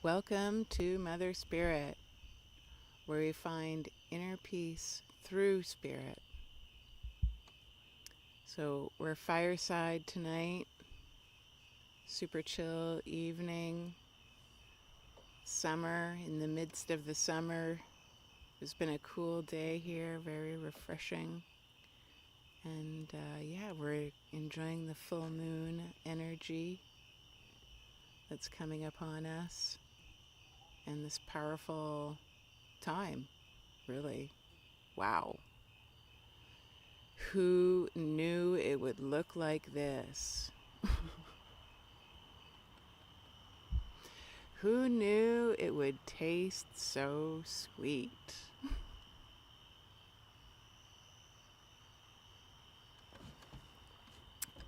Welcome to Mother Spirit, where we find inner peace through spirit. So we're fireside tonight, super chill evening, summer, in the midst of the summer. It's been a cool day here, very refreshing. And we're enjoying the full moon energy that's coming upon us and this powerful time, really. Wow. Who knew it would look like this? Who knew it would taste so sweet?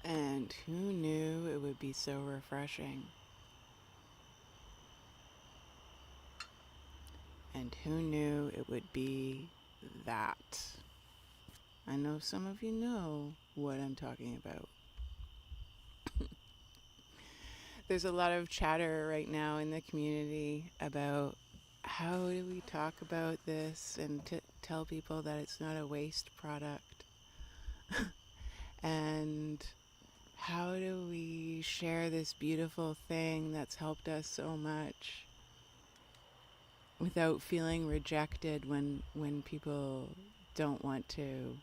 And who knew it would be so refreshing? And who knew it would be that? I know some of you know what I'm talking about. There's a lot of chatter right now in the community about how do we talk about this and tell people that it's not a waste product. And how do we share this beautiful thing that's helped us so much without feeling rejected when people don't want to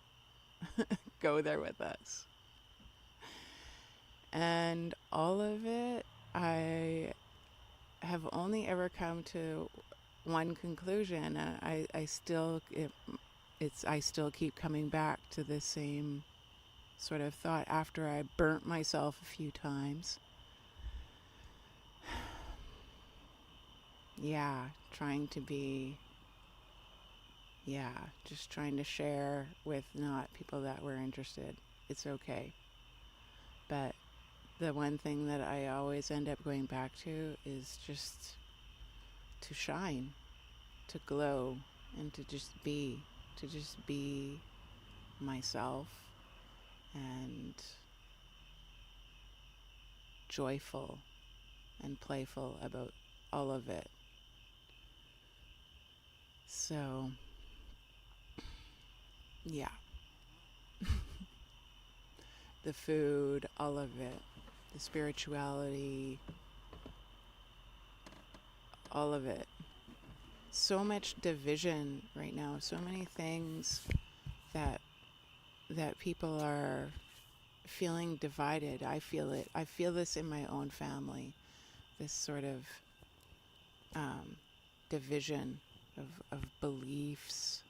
go there with us. And all of it, I have only ever come to one conclusion. I still keep coming back to the same sort of thought after I burnt myself a few times. Just trying to share with not people that were interested. It's okay. But the one thing that I always end up going back to is just to shine, to glow, and to just be myself and joyful and playful about all of it. So, yeah. The food, all of it, the spirituality, all of it. So much division right now, so many things that people are feeling divided. I feel it. I feel this in my own family, this sort of division of beliefs.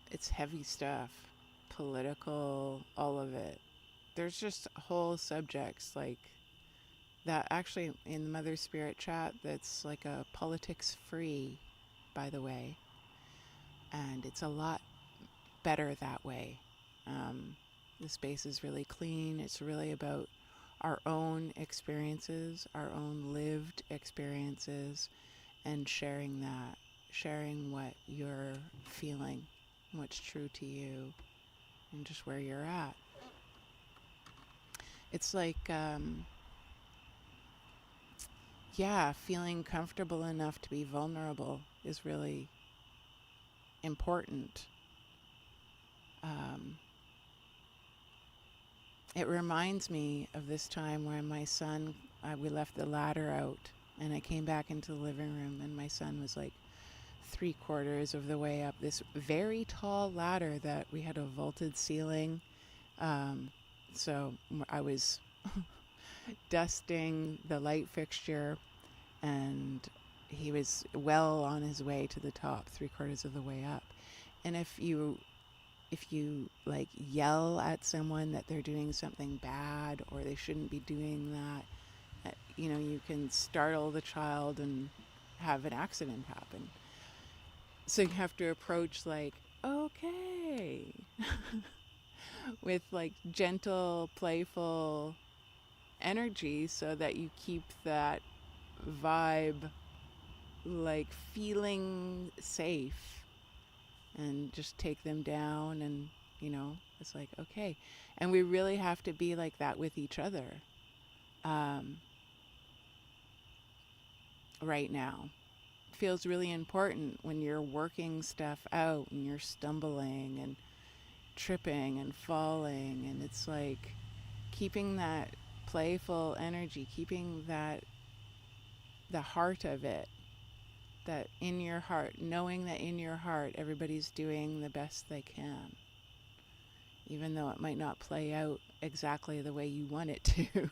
It's heavy stuff, political, all of it. There's just whole subjects like that actually in the Mother Spirit chat that's like a politics free, by the way. And it's a lot better that way. The space is really clean. It's really about our own experiences, our own lived experiences, and sharing that, sharing what you're feeling, what's true to you, and just where you're at. It's like, feeling comfortable enough to be vulnerable is really important. It reminds me of this time where my son, we left the ladder out and I came back into the living room and my son was like 3/4 of the way up this very tall ladder that we had a vaulted ceiling. So I was dusting the light fixture and he was well on his way to the top, 3/4 of the way up. And if you like yell at someone that they're doing something bad or they shouldn't be doing that, you can startle the child and have an accident happen. So you have to approach like, okay, with like gentle, playful energy so that you keep that vibe like feeling safe and just take them down and you know? It's like, okay. And we really have to be like that with each other um, right now. It feels really important when you're working stuff out and you're stumbling and tripping and falling. And it's like keeping that playful energy, keeping that, the heart of it, that in your heart, knowing that in your heart everybody's doing the best they can, even though it might not play out exactly the way you want it to.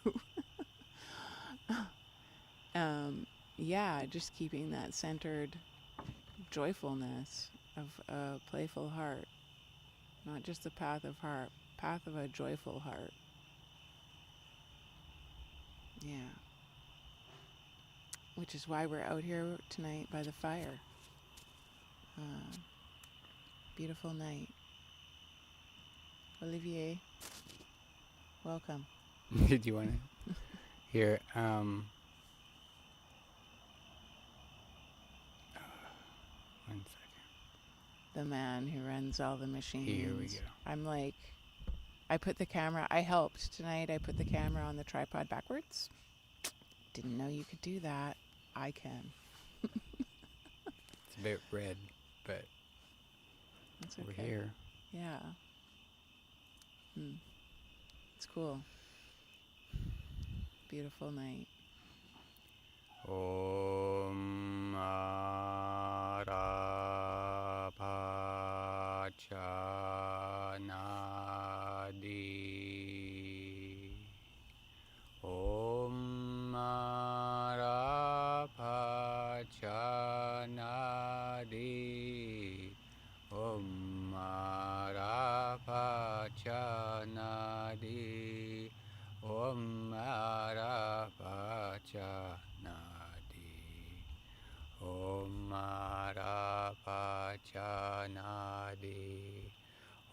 Yeah, just keeping that centered joyfulness of a playful heart, not just a path of heart, path of a joyful heart. Yeah, which is why we're out here tonight by the fire. Uh, Beautiful night. Olivier, welcome. Did you want to hear? One second. The man who runs all the machines. Here we go. I'm like, I put the camera, I helped tonight. I put the camera on the tripod backwards. Didn't know you could do that. I can. It's a bit red, but That's okay. we're here. Yeah. It's cool. Beautiful night. Om Arapachanadi. Om Arapachanadi. Om Arapachanadi. Om Arapachanadi. Om Arapachanadi.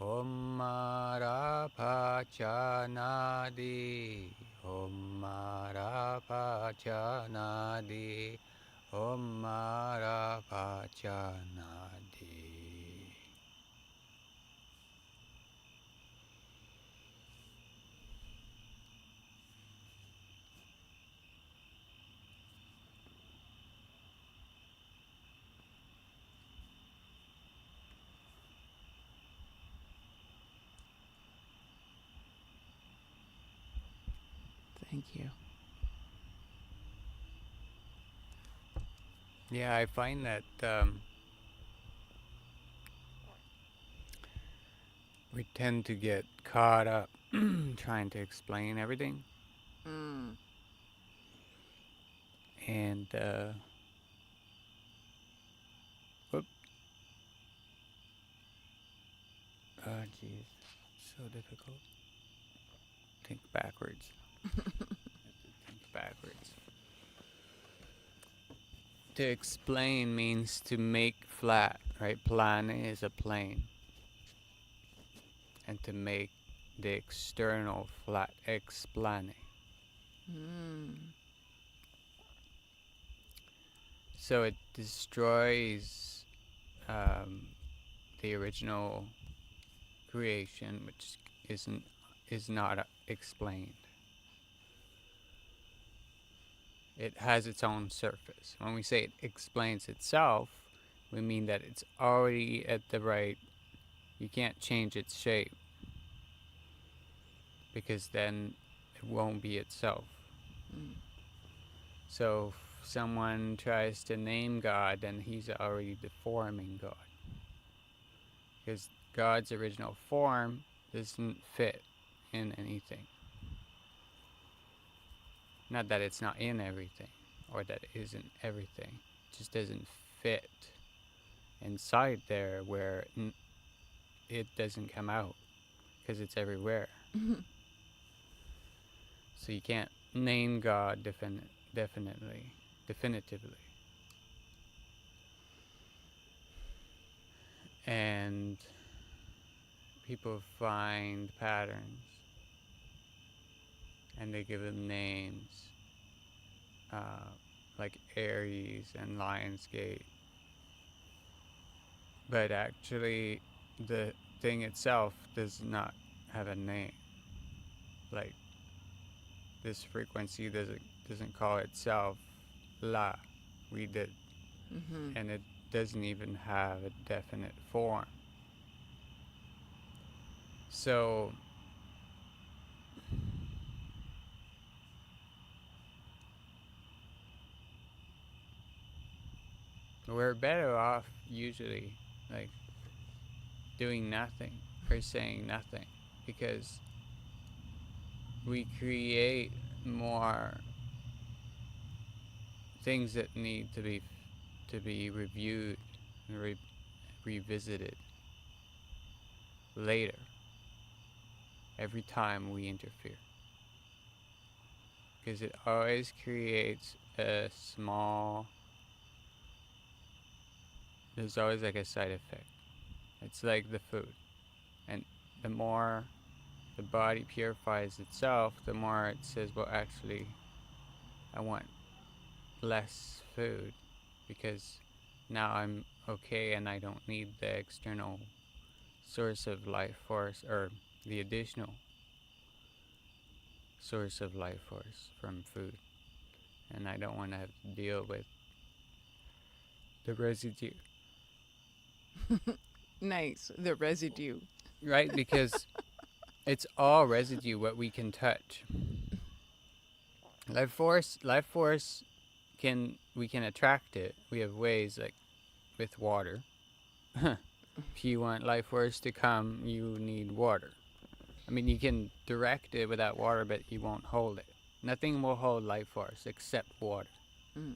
Om Arapachanadi. Om Arapachanadi. Om Arapachanadi. Thank you. Yeah, I find that we tend to get caught up trying to explain everything. And, whoop. Oh, jeez. So difficult. Think backwards. Think backwards. To explain means to make flat, right? Plane is a plane. And to make the external flat, explane. So it destroys the original creation, which is not explained. It has its own surface. When we say it explains itself, we mean that it's already at the right. You can't change its shape, because then it won't be itself. So if someone tries to name God, then he's already deforming God, because God's original form doesn't fit in anything. Not that it's not in everything, or that it isn't everything. It just doesn't fit inside there where it doesn't come out, because it's everywhere. So you can't name God definitively. And people find patterns and they give them names, like Aries and Lionsgate. But actually, the thing itself does not have a name. Like this frequency doesn't call itself La. We did, Mm-hmm. and it doesn't even have a definite form. So we're better off usually like doing nothing or saying nothing, because we create more things that need to be reviewed and revisited later every time we interfere, because it always creates a small, there's always like a side effect. It's like the food, and the more the body purifies itself, the more it says, well, actually I want less food, because now I'm okay and I don't need the external source of life force, or the additional source of life force from food, and I don't want to have to deal with the residue. Nice. The residue. Right? Because it's all residue what we can touch. Life force can, we can attract it. We have ways like with water. If you want life force to come, you need water. I mean, you can direct it without water, but you won't hold it. Nothing will hold life force except water. Mm.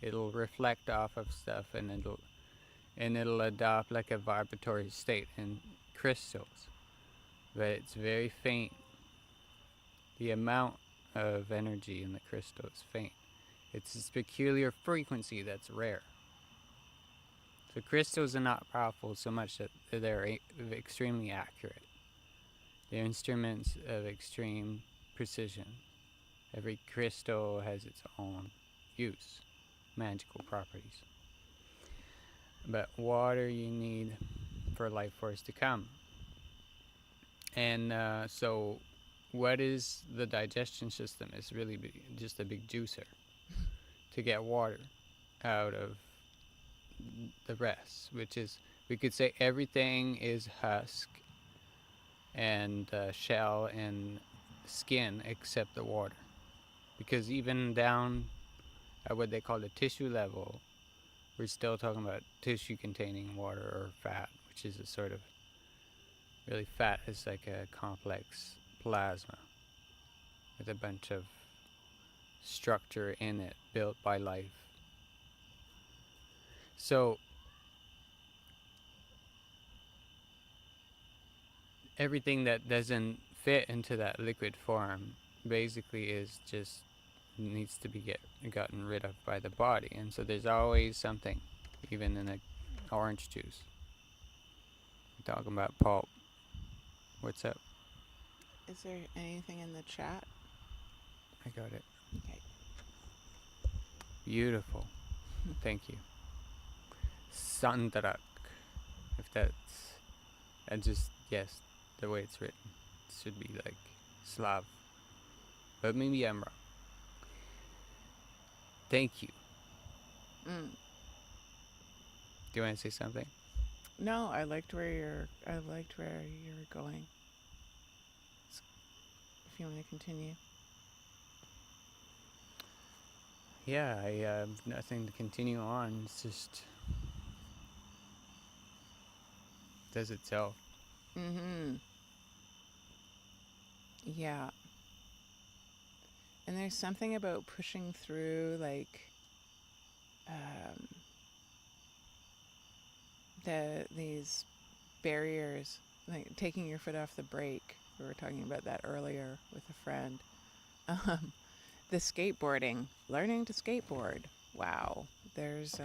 It'll reflect off of stuff, and it'll adopt like a vibratory state in crystals, but it's very faint. The amount of energy in the crystal is faint. It's this peculiar frequency that's rare. The crystals are not powerful so much that they're extremely accurate. They're instruments of extreme precision. Every crystal has its own use, magical properties. But water you need for life force to come. And so what is the digestion system? It's really just a big juicer to get water out of the rest, which is, we could say everything is husk and shell and skin except the water. Because even down at what they call the tissue level, we're still talking about tissue containing water or fat, which is a sort of, really, fat is like a complex plasma with a bunch of structure in it built by life. So everything that doesn't fit into that liquid form basically is just needs to be gotten rid of by the body. And so there's always something, even in a orange juice. We're talking about pulp. What's up? Is there anything in the chat? I got it. Okay. Beautiful. Thank you. Sandrak. If that's, and just, yes, the way it's written, it should be like Slav. But maybe I'm wrong. Thank you. Mm. Do you want to say something? No, I liked where you're going. If you want to continue. Yeah, I have nothing to continue on. It's just does itself. Mm-hmm. Yeah. And there's something about pushing through, like, these barriers, like taking your foot off the brake. We were talking about that earlier with a friend. The skateboarding, learning to skateboard. Wow, there's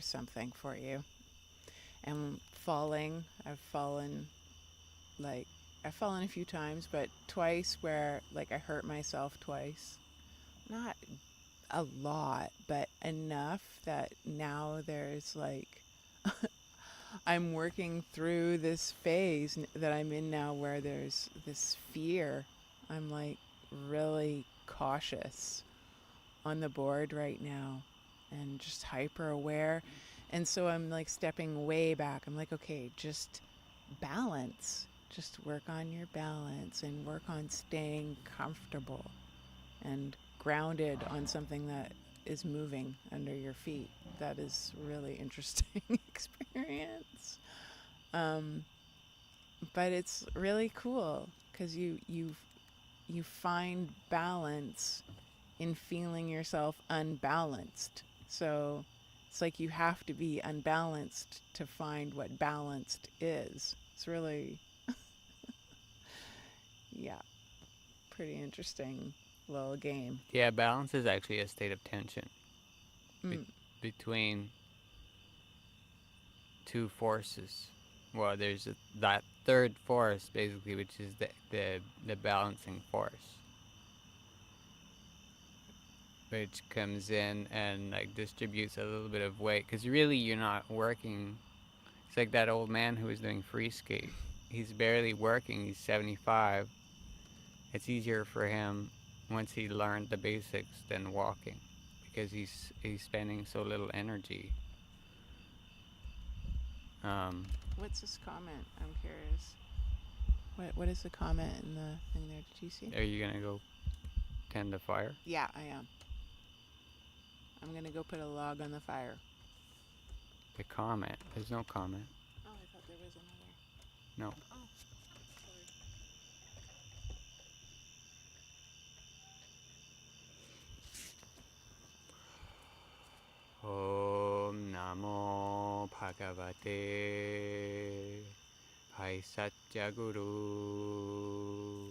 something for you. And falling, like I've fallen a few times, but twice where like I hurt myself twice. Not a lot, but enough that now there's like I'm working through this phase that I'm in now where there's this fear. I'm like really cautious on the board right now and just hyper aware. And so I'm like stepping way back. I'm like, okay, just balance. Just work on your balance and work on staying comfortable and grounded on something that is moving under your feet. That is really interesting experience. Um, but it's really cool because you find balance in feeling yourself unbalanced. So it's like you have to be unbalanced to find what balanced is. It's really, yeah, pretty interesting little game. Yeah, balance is actually a state of tension be- Mm. between two forces. Well, there's that third force basically, which is the balancing force, which comes in and like distributes a little bit of weight. Because really, you're not working. It's like that old man who was doing free skate. He's barely working. He's 75. It's easier for him once he learned the basics than walking, because he's spending so little energy. Um, What's this comment? I'm curious. What is the comment in the thing there? Did you see? are you gonna go tend the fire? Yeah, I am. I'm gonna go put a log on the fire. The comment. There's no comment. Oh, I thought there was another. No. Oh, Om Namo Bhagavate Paisatya Guru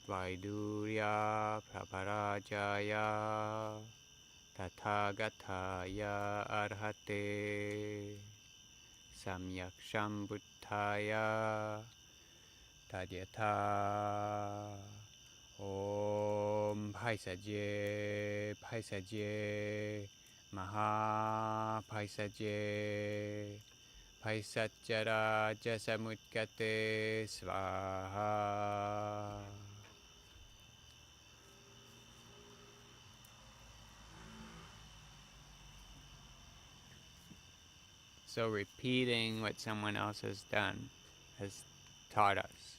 Vaidurya Praparajaya Tathagataya Arhate Samyak Sambuddhaya Tadyatha Om Bhaisaje Bhaisaje Maha Bhaisaje Bhaisachara Jasamutgate Svaha. So repeating what someone else has done has taught us.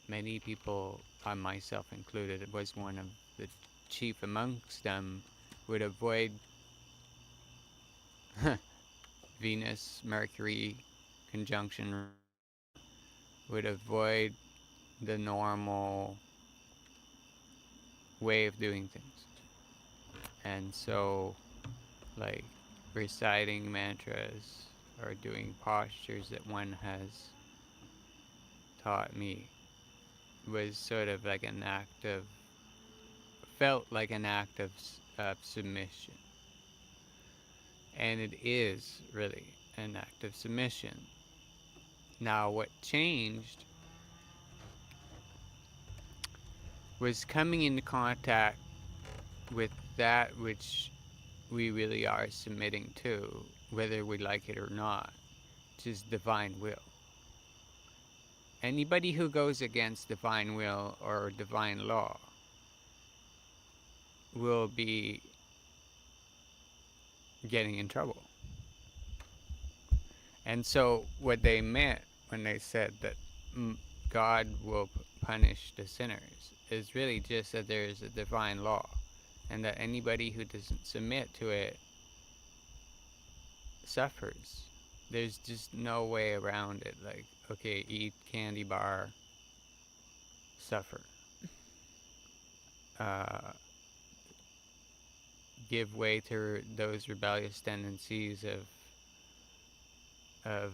Many people, myself included, was one of the chief amongst them, would avoid Venus, Mercury conjunction, would avoid the normal way of doing things. And so, like, reciting mantras or doing postures that one has taught me was sort of like an act of, felt like an act of submission. And it is really an act of submission. Now, what changed was coming into contact with that which we really are submitting to, whether we like it or not, which is divine will. Anybody who goes against divine will or divine law will be getting in trouble. And so, what they meant when they said that God will punish the sinners is really just that there is a divine law, and that anybody who doesn't submit to it suffers. There's just no way around it. Like, okay, eat candy bar, suffer. Uh, give way to those rebellious tendencies of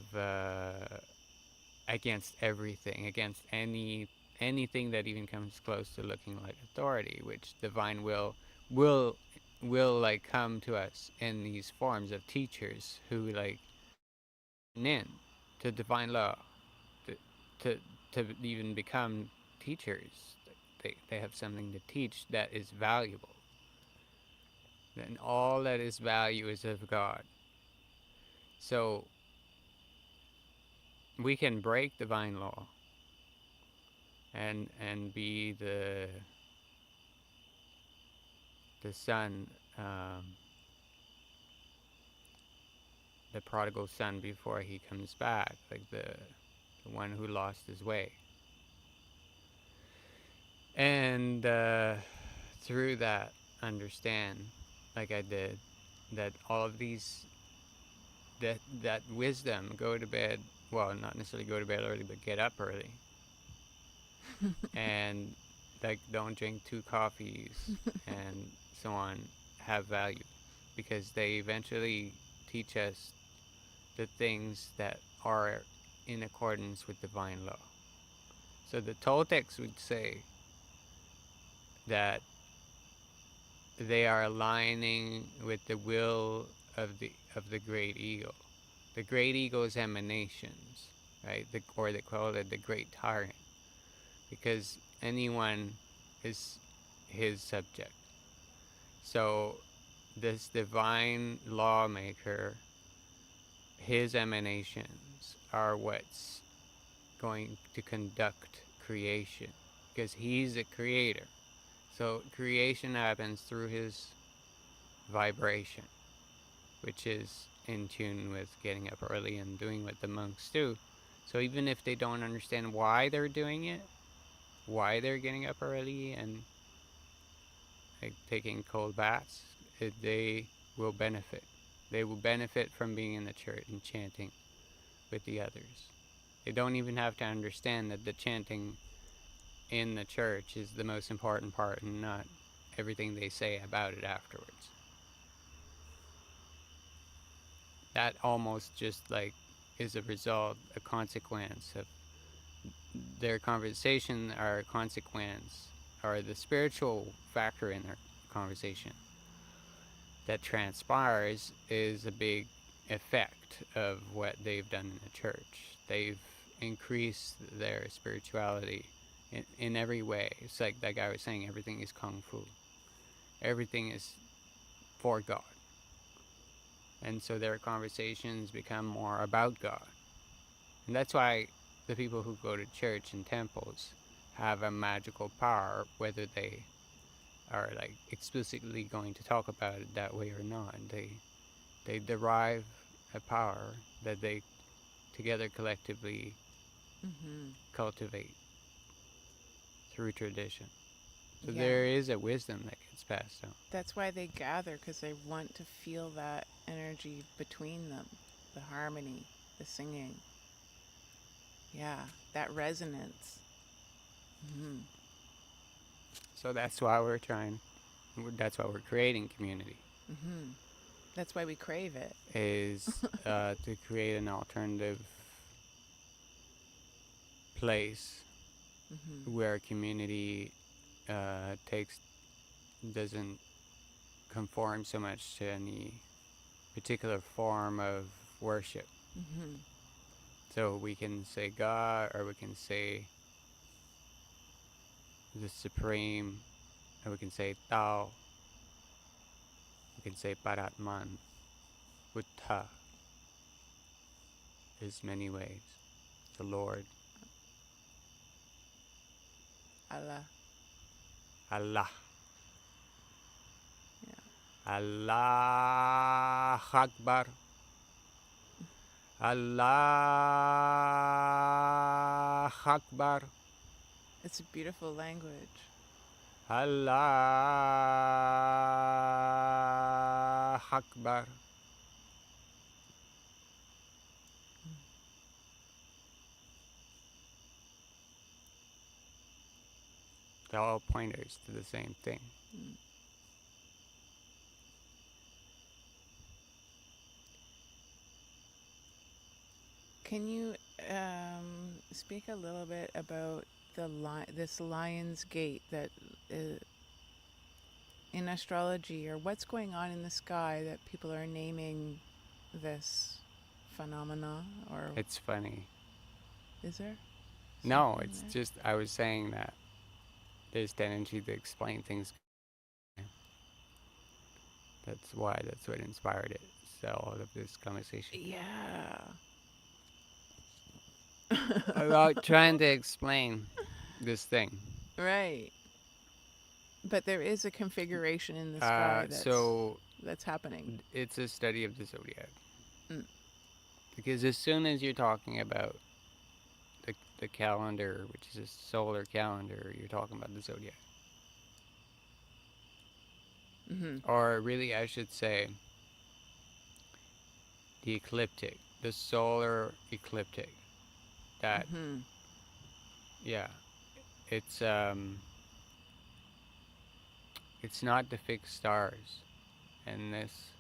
against everything, against anything that even comes close to looking like authority, which divine will will like come to us in these forms of teachers who like in to divine law to to, to even become teachers. They have something to teach that is valuable. then all that is value is of God. So we can break divine law and be the son, the prodigal son before he comes back, like the one who lost his way. And through that, understand, like I did, that all of these, that wisdom, go to bed, well, not necessarily go to bed early, but get up early, and like don't drink 2 coffees and so on, have value, because they eventually teach us the things that are in accordance with divine law. So the Toltecs would say that they are aligning with the will of the great eagle. The great eagle's emanations, right? Or they call it the great tyrant, because anyone is his subject. So this divine lawmaker, his emanations are what's going to conduct creation, because he's a creator. So creation happens through his vibration, which is in tune with getting up early and doing what the monks do. So even if they don't understand why they're doing it, why they're getting up early and like taking cold baths, they will benefit. They will benefit from being in the church and chanting with the others. They don't even have to understand that the chanting in the church is the most important part and not everything they say about it afterwards. That almost just like is a result, a consequence of their conversation, or a consequence, or the spiritual factor in their conversation that transpires is a big effect of what they've done in the church. They've increased their spirituality in every way. It's like that guy was saying, everything is kung fu. Everything is for God. And so their conversations become more about God. And that's why the people who go to church and temples have a magical power, whether they are like explicitly going to talk about it that way or not. They derive a power that they together collectively Mm-hmm. cultivate through tradition. So Yeah. there is a wisdom that gets passed on. That's why they gather, because they want to feel that energy between them, the harmony, the singing. Yeah, that resonance. Mm-hmm. So that's why we're trying. That's why we're creating community. Mm-hmm. That's why we crave it. Is to create an alternative place Mm-hmm. where community takes doesn't conform so much to any particular form of worship. Mm-hmm. So we can say God, or we can say the Supreme, or we can say Tao, we can say Paratman, Buddha. There's many ways. The Lord, Allah. Allah, Yeah. Allah Akbar, Allah Akbar, It's a beautiful language. Allah Akbar. They're all pointers to the same thing. Mm. Can you speak a little bit about this Lion's Gate that in astrology, or what's going on in the sky that people are naming this phenomena, or It's funny. is there No, something it's there? just I was saying that there's tendency to explain things. That's why. That's what inspired it. So all of this conversation Yeah. about trying to explain this thing. Right. But there is a configuration in the sky So that's happening. it's a study of the zodiac, Mm. because as soon as you're talking about the calendar, which is a solar calendar, you're talking about the zodiac. Mhm. Or really, I should say, the ecliptic, the solar ecliptic. That, Mhm. yeah, it's um, it's not the fixed stars, and this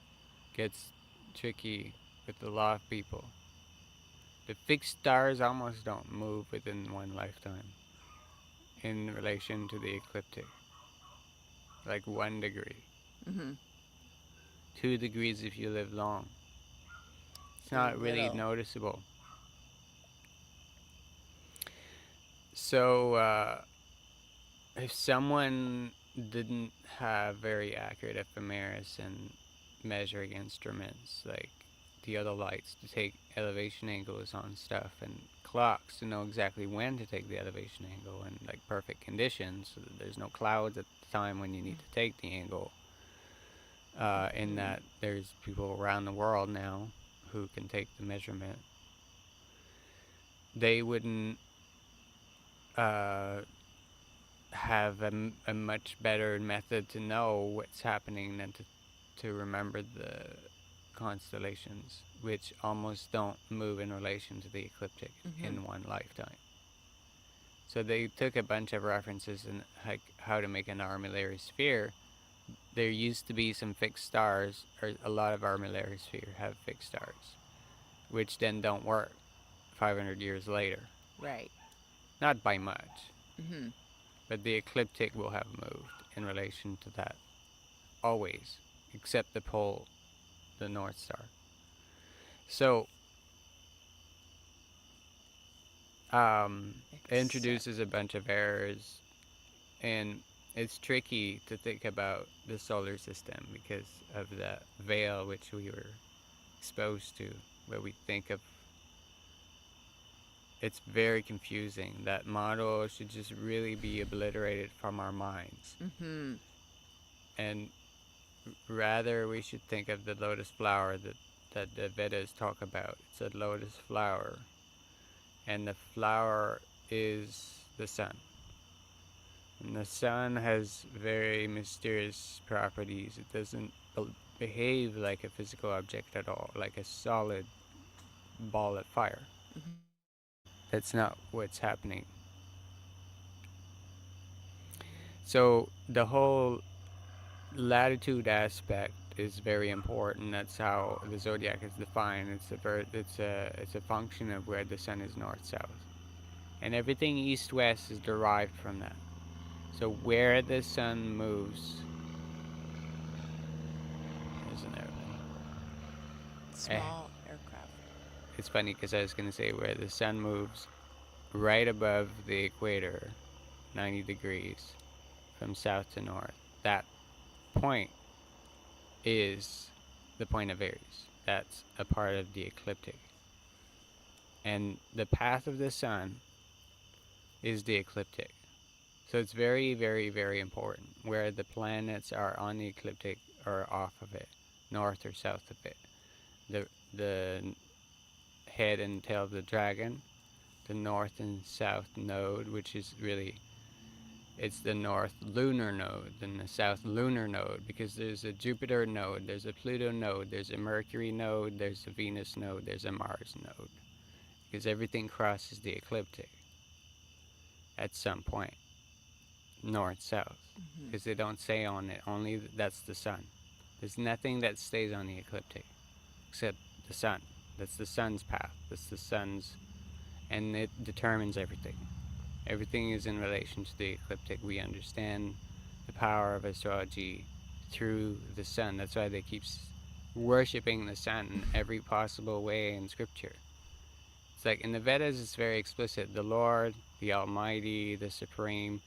gets tricky with a lot of people. The fixed stars almost don't move within one lifetime in relation to the ecliptic, like 1 degree, Mhm. 2 degrees if you live long. It's Very not really little. noticeable. So, if someone didn't have very accurate ephemeris and measuring instruments like theodolites to take elevation angles on stuff and clocks to know exactly when to take the elevation angle and like perfect conditions so that there's no clouds at the time when you need to take the angle, in Mhm. that there's people around the world now who can take the measurement, they wouldn't uh, have a much better method to know what's happening than to remember the constellations, which almost don't move in relation to the ecliptic Mhm. in one lifetime. So they took a bunch of references in like how to make an armillary sphere. There used to be some fixed stars, or a lot of armillary sphere have fixed stars, which then don't work 500 years later. Right. Not by much, Mhm. but the ecliptic will have moved in relation to that always, except the pole, the North Star. So, it Except. introduces a bunch of errors, and it's tricky to think about the solar system because of the veil which we were exposed to, where we think of. It's very confusing. That model should just really be obliterated from our minds. Mhm. And rather, we should think of the lotus flower that the Vedas talk about. It's a lotus flower, and the flower is the sun. And the sun has very mysterious properties. It doesn't behave like a physical object at all, like a solid ball of fire. Mhm. That's not what's happening. So the whole latitude aspect is very important. That's how the zodiac is defined. It's a function of where the sun is north south, and everything east west is derived from that. So where the sun moves, there's an airplane. Eh, Small aircraft. it's funny because I was gonna say where the sun moves right above the equator, 90 degrees from south to north. That point is the point of Aries. That's a part of the ecliptic. And the path of the sun is the ecliptic. So it's very, very, very important where the planets are on the ecliptic or off of it, north or south of it. The head and tail of the dragon, the north and south node, which is really it's the north lunar node and the south lunar node, because there's a Jupiter node, there's a Pluto node, there's a Mercury node, there's a Venus node, there's a Mars node, because everything crosses the ecliptic at some point, north south, Mhm. because they don't say on it only that's the sun. There's nothing that stays on the ecliptic except the sun. That's the sun's path. That's the sun's, and it determines everything. Everything is in relation to the ecliptic. We understand the power of astrology through the sun. That's why they keep worshiping the sun in every possible way in scripture. It's like in the Vedas, it's very explicit. The Lord, the Almighty, the Supreme.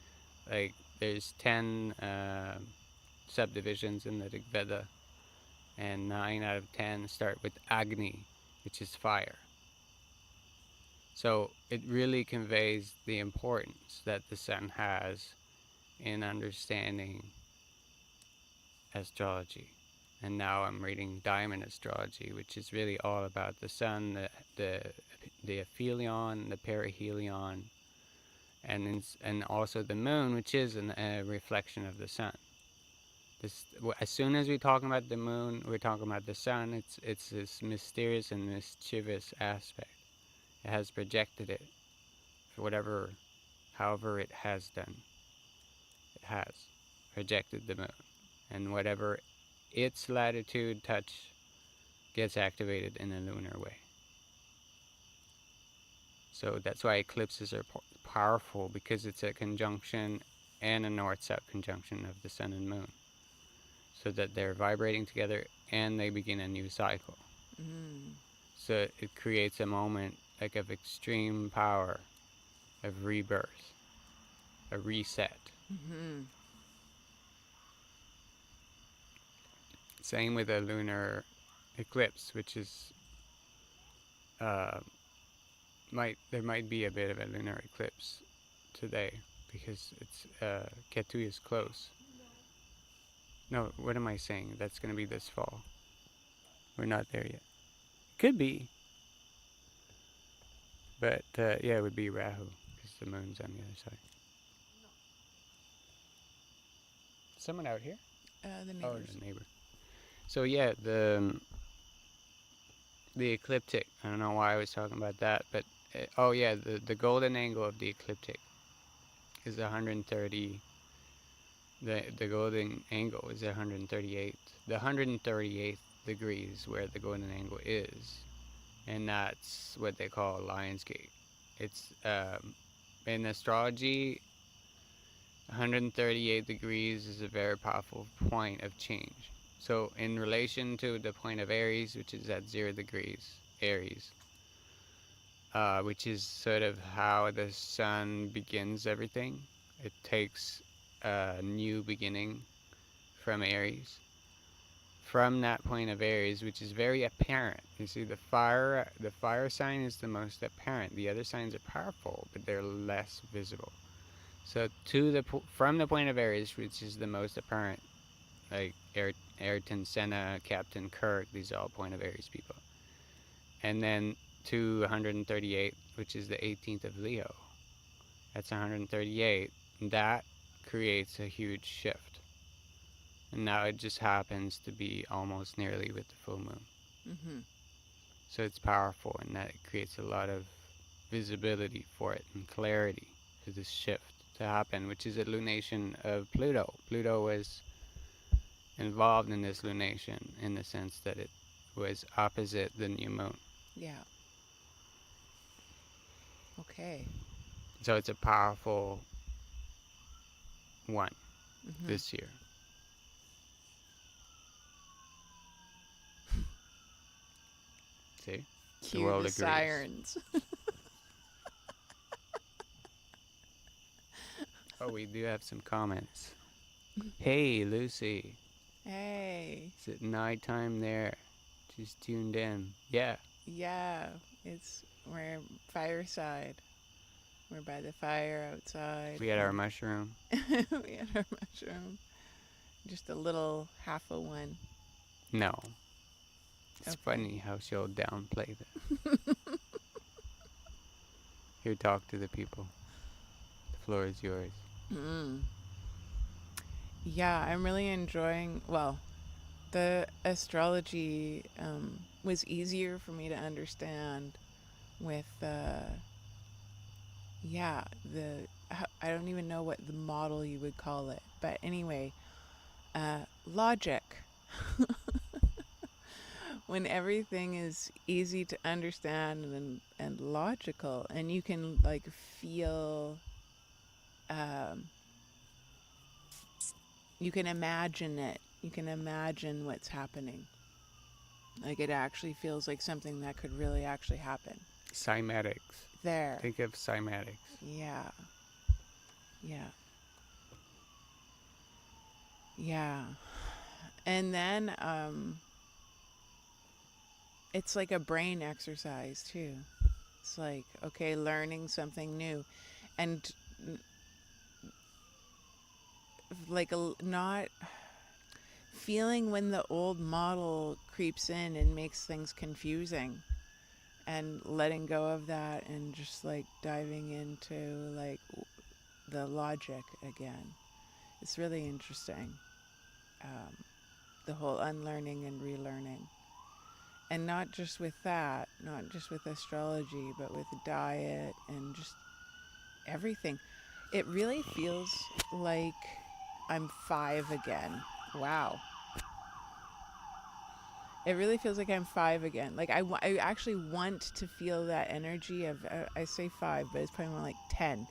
Like there's 10 subdivisions in the Rig Veda, and 9 out of 10 start with Agni, which is fire. So it really conveys the importance that the sun has in understanding astrology. And now I'm reading Diamond Astrology, which is really all about the sun, the aphelion, the perihelion, and also the moon, which is a reflection of the sun. As soon as we're talking about the moon, we're talking about the sun. It's this mysterious and mischievous aspect. It has projected it for however it has done. It has projected the moon, and whatever its latitude touch gets activated in a lunar way. So that's why eclipses are powerful, because it's a conjunction and a north-south conjunction of the sun and moon, so that they're vibrating together and they begin a new cycle. So it creates a moment like of extreme power, of rebirth, a reset. Same with a lunar eclipse, which is there might be a bit of a lunar eclipse today, because it's Ketu is close. No, what am I saying? That's going to be this fall. We're not there yet. Could be. But yeah, it would be Rahu, because the moon's on the other side. Someone out here? The neighbors. Oh, the neighbor. So yeah, the ecliptic. I don't know why I was talking about that, but the golden angle of the ecliptic is 130. The golden angle is 138. The 138th degrees where the golden angle is, and that's what they call Lion's Gate. It's in astrology, 138 degrees is a very powerful point of change. So in relation to the point of Aries, which is at 0 degrees, Aries, which is sort of how the sun begins everything. It takes a new beginning from Aries. From that point of Aries, which is very apparent. You see, the fire sign is the most apparent. The other signs are powerful, but they're less visible. So from the point of Aries, which is the most apparent, like Ayrton Senna, Captain Kirk, these are all point of Aries people. And then to 138, which is the 18th of Leo. That's 138. That creates a huge shift. And now it just happens to be almost nearly with the full moon. So it's powerful, and that it creates a lot of visibility for it and clarity for this shift to happen, which is a lunation of Pluto. Pluto was involved in this lunation in the sense that it was opposite the new moon. Yeah. Okay. So it's a powerful one this year. See? Cue the agrees. sirens. Oh, we do have some comments. Hey, Lucy. Hey. Is it nighttime there? Just tuned in. Yeah. Yeah. We're fireside. We're by the fire outside. We had our mushroom. We had our mushroom. Just a little half a one. No. It's Okay. funny how she'll downplay that. Here, talk to the people. The floor is yours. Yeah, I'm really enjoying, the astrology was easier for me to understand with, I don't even know what the model you would call it. But anyway, logic. When everything is easy to understand and logical, and you can like feel, you can imagine it. You can imagine what's happening. Like it actually feels like something that could really actually happen. Cymatics. There. Think of cymatics. Yeah. Yeah. Yeah. And then it's like a brain exercise too. It's like, okay, learning something new, and like not feeling when the old model creeps in and makes things confusing, and letting go of that and just like diving into like the logic again. It's really interesting. Um, the whole unlearning and relearning. And not just with that, not just with astrology, but with diet and just everything. It really feels like I'm five again. Wow. It really feels like I'm five again. Like I actually want to feel that energy of, I say five, but it's probably more like 10.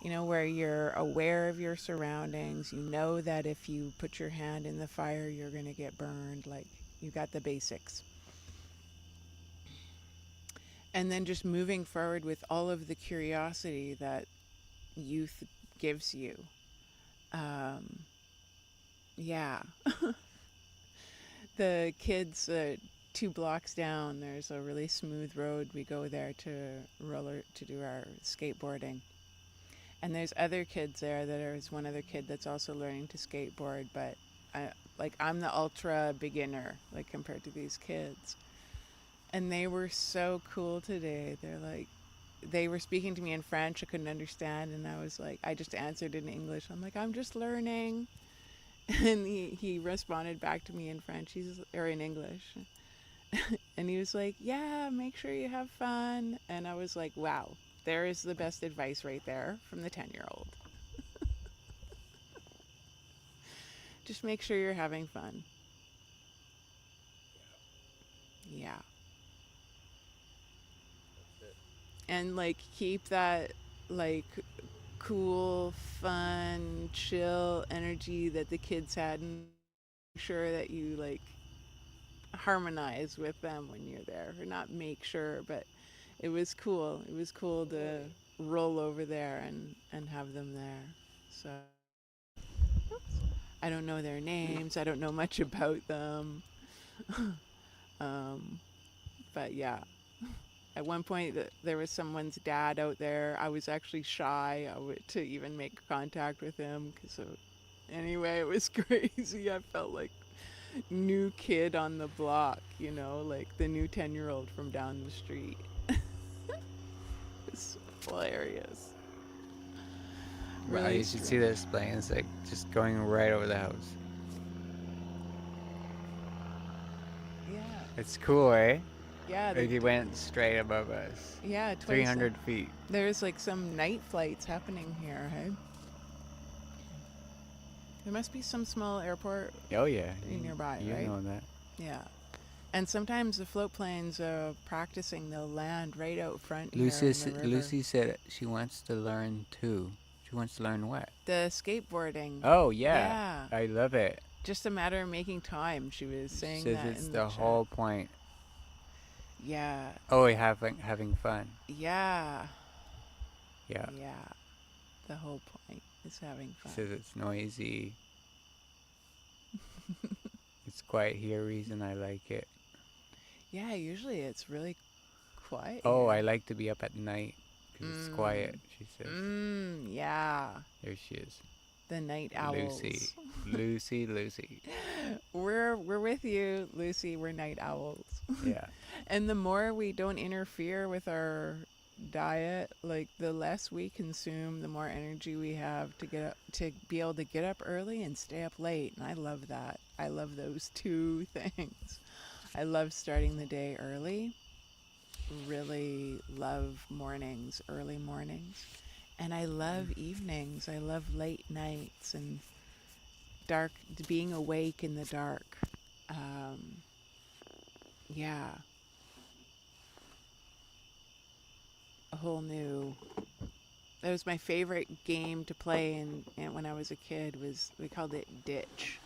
You know, where you're aware of your surroundings. You know that if you put your hand in the fire, you're going to get burned. Like, you got the basics. And then just moving forward with all of the curiosity that youth gives you. Um, yeah. The kids, 2 blocks down, there's a really smooth road. We go there to do our skateboarding. And there's other kids there. There's one other kid that's also learning to skateboard, but I'm the ultra beginner, like, compared to these kids. And they were so cool today. They were speaking to me in French. I couldn't understand, and I was like, I just answered in English. I'm like, I'm just learning. And he responded back to me in French, or in English. And he was like, yeah, make sure you have fun. And I was like, wow, there is the best advice right there from the 10-year-old. Just make sure you're having fun. Yeah. And like keep that like cool, fun, chill energy that the kids had, and make sure that you like harmonize with them when you're there. Or not make sure, but it was cool. It was cool to roll over there and have them there. So I don't know their names. I don't know much about them. um, but yeah, at one point, there was someone's dad out there. I was actually shy to even make contact with him. Anyway, it was crazy. I felt like new kid on the block, like the new 10-year-old from down the street. It's hilarious. Wow, Really you should see strange. this plane. It's like just going right over the house. Yeah. It's cool, eh? Yeah, Like he went straight above us. yeah, twice. 300 feet. There's like some night flights happening here, hey? There must be some small airport Oh, yeah. nearby, You right? know that. Yeah. And sometimes the float planes practicing, they'll land right out front here Lucy, in the river. Lucy said she wants to learn too. She wants to learn what? The skateboarding. Oh, yeah. Yeah. I love it. Just a matter of making time. She was She saying says that it's in the the chat. whole point. Yeah. Oh, having fun. Yeah. Yeah. Yeah. The whole point is having She fun. says it's noisy. It's quiet here, reason I like it. Yeah, usually it's really quiet. Oh, here. I like to be up at night because it's quiet, she says. Yeah. There she is. The night owls. Lucy. We're with you, Lucy. We're night owls. Yeah. And the more we don't interfere with our diet, like the less we consume, the more energy we have to get up, to be able to get up early and stay up late. And I love that. I love those two things. I love starting the day early. Really love mornings, early mornings. And I love evenings. I love late nights and dark, being awake in the dark. Yeah. A whole new. That was my favorite game to play, and when I was a kid, we called it ditch.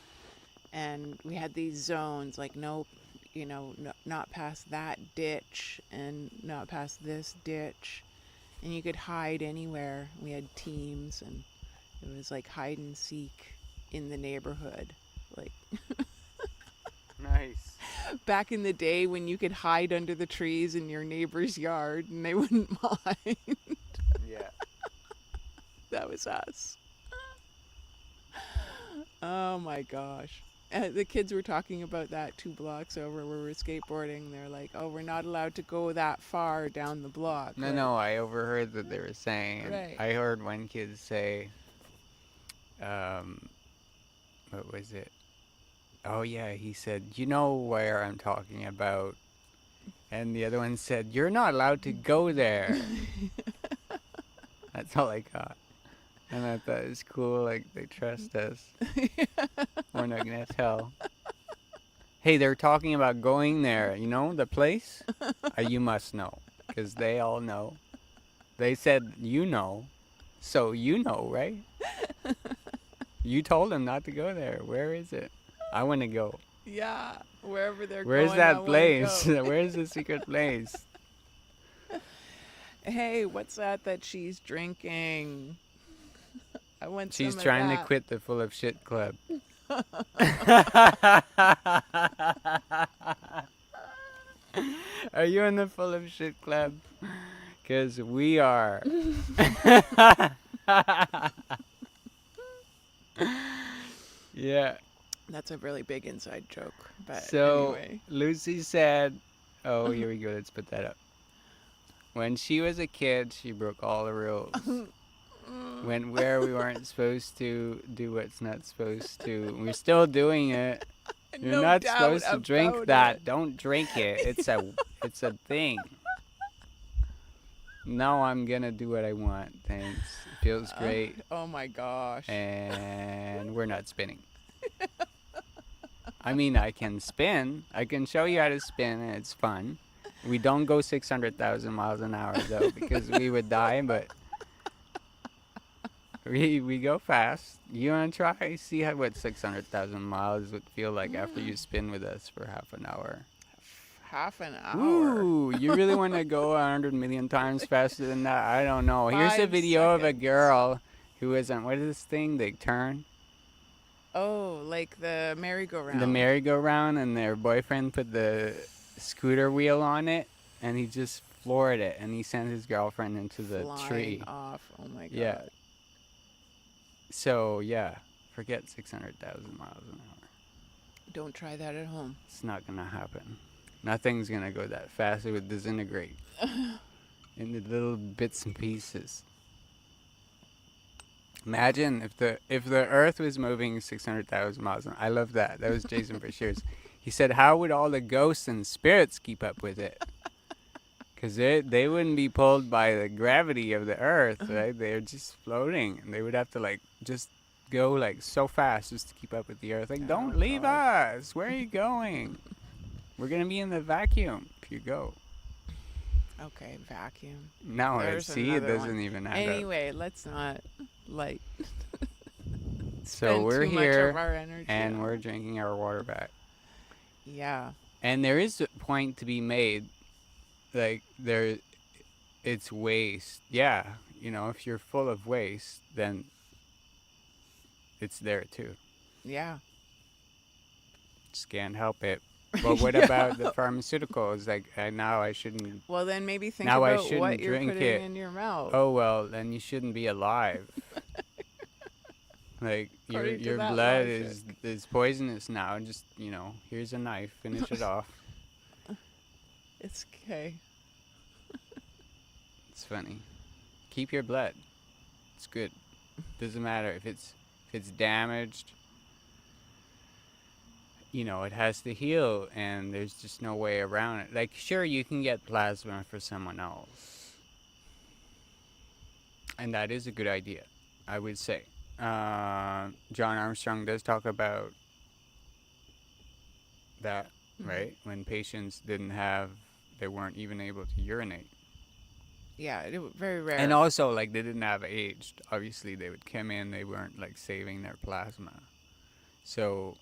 And we had these zones, like, no, no, not past that ditch and not past this ditch. And you could hide anywhere. We had teams, and it was like hide and seek in the neighborhood. Like, Nice. Back in the day when you could hide under the trees in your neighbor's yard and they wouldn't mind. Yeah. That was us. Oh my gosh. The kids were talking about that 2 blocks over where we're skateboarding. They're like, oh, we're not allowed to go that far down the block. No, Like, no, I overheard that they were saying, right. I heard one kid say, um, what was it? Oh, yeah, he said, you know where I'm talking about. And the other one said, you're not allowed to go there. That's all I got. And I thought it was cool, like, they trust us. We're not going to tell. Hey, they're talking about going there. You know, the place? You must know. Because they all know. They said, you know. So you know, right? You told them not to go there. Where is it? I want to go. Yeah, wherever they're Where's going, I that wanna place? go. Where's the secret place? Hey, what's that she's drinking? I want She's some of trying to that. quit the full of shit club. Are you in the full of shit club? Because we are. Yeah. That's a really big inside joke, but So anyway. Lucy said, oh, here we go. Let's put that up. When she was a kid, she broke all the rules. Went where we weren't supposed to, do what's not supposed to. We're still doing it. You're No not doubt supposed to drink about that. it. Don't drink it. It's a thing. Now I'm gonna do what I want. Thanks. It feels great. Oh my gosh. And we're not spinning. I mean, I can spin. I can show you how to spin, and it's fun. We don't go 600,000 miles an hour, though, because we would die, but we go fast. You want to try? See what 600,000 miles would feel like after you spin with us for half an hour. Half an hour. Ooh, you really want to go 100 million times faster than that? I don't know. Here's a 5 video of a seconds. girl who is on, what is this thing? They turn? Oh, like the merry-go-round. The merry-go-round, and their boyfriend put the scooter wheel on it, and he just floored it, and he sent his girlfriend into the Flying tree. off. Oh my god. Yeah. So, yeah, forget 600,000 miles an hour. Don't try that at home. It's not going to happen. Nothing's going to go that fast. It would disintegrate into little bits and pieces. Imagine if the Earth was moving 600,000 miles an hour. I love that. That was Jason Bashir's. He said, how would all the ghosts and spirits keep up with it? Because they wouldn't be pulled by the gravity of the Earth, right? They're just floating. And they would have to, like, just go, like, so fast just to keep up with the Earth. Like, don't leave us. Where are you going? We're going to be in the vacuum if you go. Okay, vacuum. No, There's see, it another doesn't one. even add up. Anyway, let's not, like, So spend we're too much here, of our energy and on we're it. drinking our water back. Yeah. And there is a point to be made, like, it's waste. Yeah, you know, if you're full of waste, then it's there too. Yeah. Just can't help it. But what about the pharmaceuticals? Like, now I shouldn't. Well, then maybe think Now I about shouldn't what you're drink putting it. in your mouth. Oh well, then you shouldn't be alive. Like According to your that blood logic. is poisonous now. Just, you know, here's a knife, finish it off. It's okay. It's funny. Keep your blood. It's good. Doesn't matter if it's damaged. You know, it has to heal, and there's just no way around it. Like, sure, you can get plasma for someone else, and that is a good idea, I would say. John Armstrong does talk about that, right? When patients they weren't even able to urinate. Yeah, very rare. And also, like, they didn't have aged. Obviously, they would come in, they weren't, like, saving their plasma. So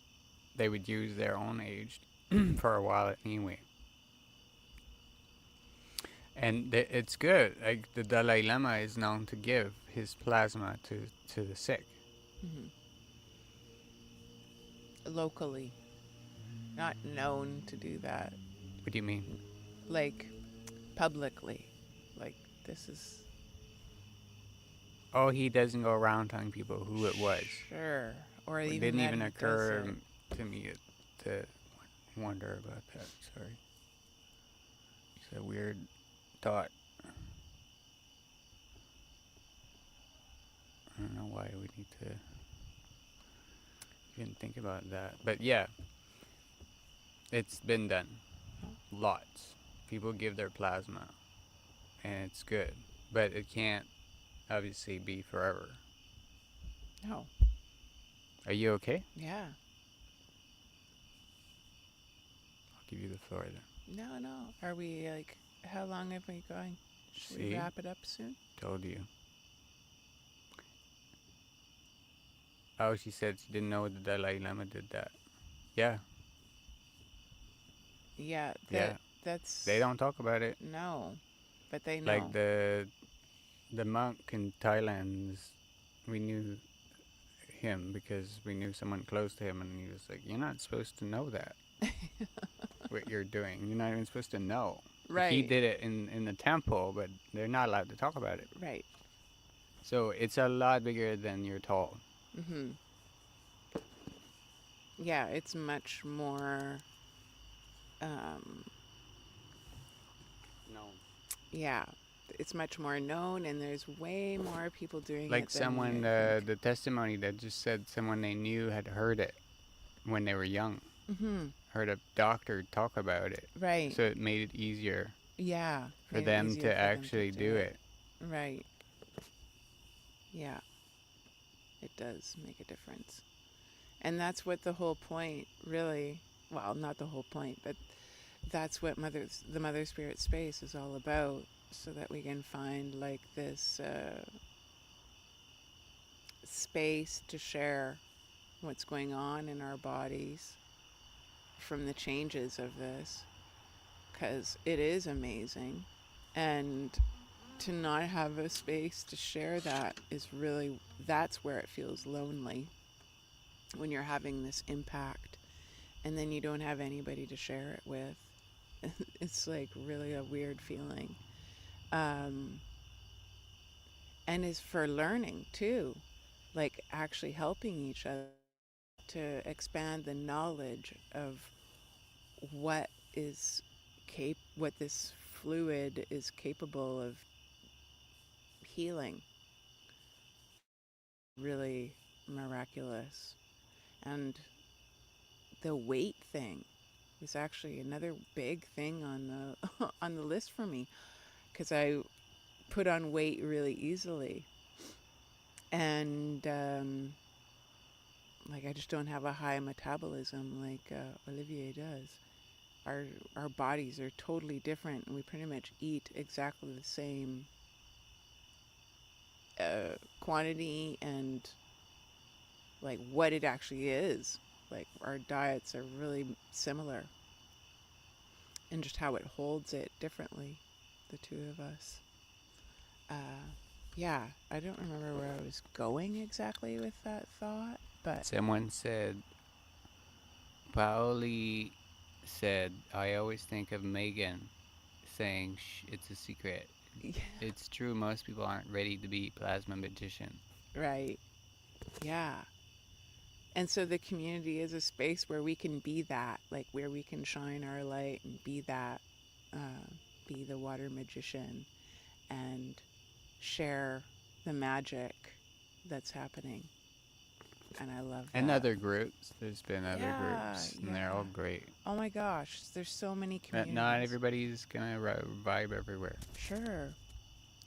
they would use their own aged for a while anyway. And it's good. Like, the Dalai Lama is known to give his plasma to the sick. Locally. not known to do that, What do you mean? like publicly. Like this is Oh, he doesn't go around telling people who it was. sure, or It even didn't that even he does occur it. to me to wonder about that. Sorry. It's a weird thought. I don't know why we need to even think about that. But yeah, it's been done. Lots. People give their plasma, and it's good. But it can't obviously be forever. No, Are you okay? yeah, I'll give you the floor then. no, no. Are we like? How long have we going? Should we See? wrap it up soon? Told you. Oh, she said she didn't know the Dalai Lama did that. Yeah, Yeah, yeah. They that's don't talk about it. no, but they Like know. the monk in Thailand, we knew him because we knew someone close to him, and he was like, "You're not supposed to know that what you're doing. You're not even supposed to know." He Right, did it in the temple, but they're not allowed to talk about it. right. So it's a lot bigger than you're told. Mhm. Yeah, it's much more. Um, No. yeah, it's much more known, and there's way more people doing Like it than someone, you think. the testimony that just said someone they knew had heard it when they were young, Mhm. heard a doctor talk about it. Right. So it made it easier Yeah, for made it them easier to for them to actually do do it. it. Right. Yeah, it does make a difference. And that's what the whole point really, well, not the whole point, but that's what the mother spirit space is all about, so that we can find like this space to share what's going on in our bodies from the changes of this, because it is amazing. And to not have a space to share that is really, that's where it feels lonely, when you're having this impact and then you don't have anybody to share it with. It's like really a weird feeling. Um, and is for learning too, like actually helping each other to expand the knowledge of what is what this fluid is capable of healing. Really miraculous. And the weight thing is actually another big thing on the on the list for me, because I put on weight really easily, and like I just don't have a high metabolism like Olivier does. Our bodies are totally different, and we pretty much eat exactly the same quantity and like what it actually is. Like our diets are really similar, and just how it holds it differently, the two of us. Uh, yeah, I don't remember where I was going exactly with that thought, but Someone said, Paoli said, I always think of Megan saying, Shh, it's a secret. yeah, It's true, most people aren't ready to be plasma magician. right, yeah. And so the community is a space where we can be that, like where we can shine our light and be that, uh, be the water magician and share the magic that's happening. And I love And that. other groups. There's been other Yeah, groups, and they're yeah. all great. Oh my gosh, there's so many But not communities. everybody's gonna vibe everywhere. Sure.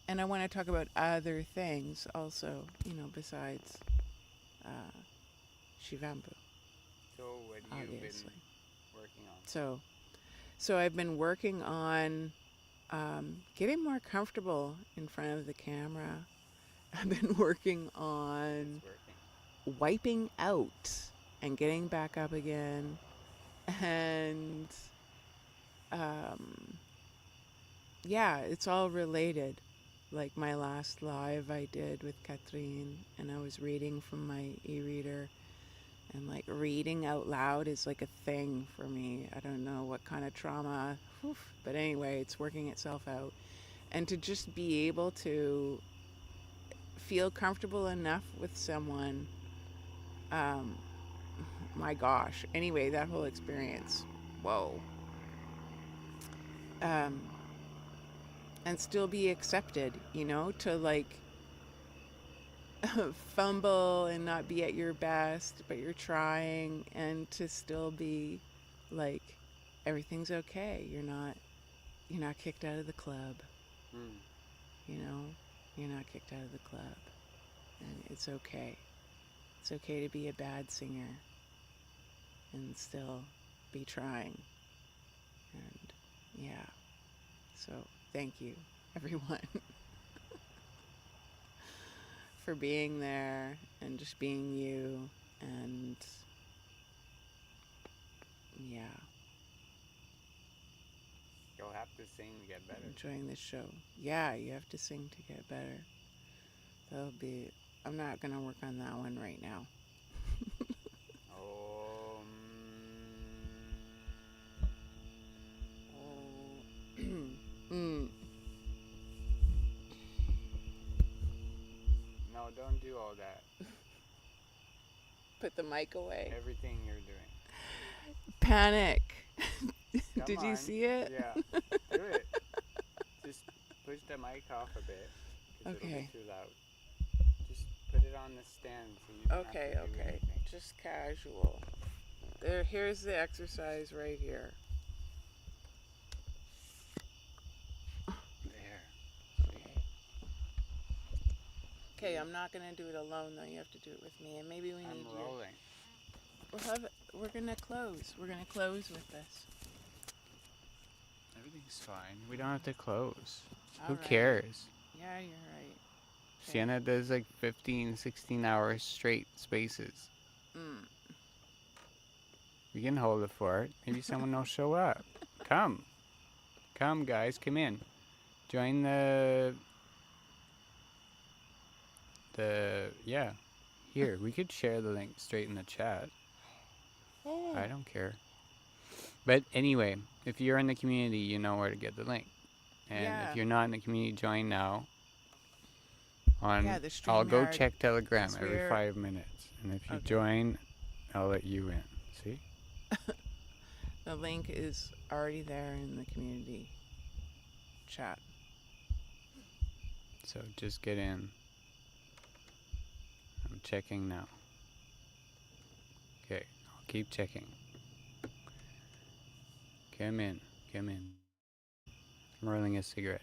And I want to talk about other things also, besides uh, Shivambu, So, what have you been obviously. working on? So I've been working on getting more comfortable in front of the camera. I've been working on It's working. wiping out and getting back up again. And um, yeah, it's all related. Like my last live I did with Katrine, and I was reading from my e reader, And like reading out loud is like a thing for me. I don't know what kind of trauma, but anyway, it's working itself out. And to just be able to feel comfortable enough with someone, um, my gosh. Anyway, that whole experience, whoa. Um, and still be accepted, to like fumble and not be at your best, but you're trying, and to still be like everything's okay. You're not kicked out of the club, Mm. you know? You're not kicked out of the club. And it's okay. It's okay to be a bad singer and still be trying. And yeah. So, thank you everyone for being there and just being you, and yeah, You'll have to sing to get better. enjoying this show. Yeah, you have to sing to get better. That'll be, I'm not going to work on that one right now. Oh. Mm. No, don't do all that. Put the mic away. Everything you're doing. Panic. Come Did you on. see it? Yeah. Do it. Just push the mic off a bit. Because it'll Okay. be too loud. Just put it on the stand so you don't Okay, have to do okay. anything. Just casual. Here's the exercise right here. There. Okay. Okay, I'm not gonna do it alone though. You have to do it with me, and maybe we I'm need rolling. We're gonna close. We're gonna close with this. Everything's fine. We don't have to close. All Who right. cares? Yeah, you're right. Okay. Sienna does like 15, 16 hours straight spaces. Mm. We can hold it for it. Maybe someone will show up. Come. Come, guys. Come in. Join yeah. Here, we could share the link straight in the chat. Oh. I don't care. But anyway, if you're in the community, you know where to get the link. And Yeah. if you're not in the community, join now. Yeah, the I'll go StreamYard, check Telegram 'cause every 5 minutes. And if you Okay. join, I'll let you in. See? The link is already there in the community chat. So just get in. I'm checking now. Okay, I'll keep checking. Come in. Come in. I'm rolling a cigarette.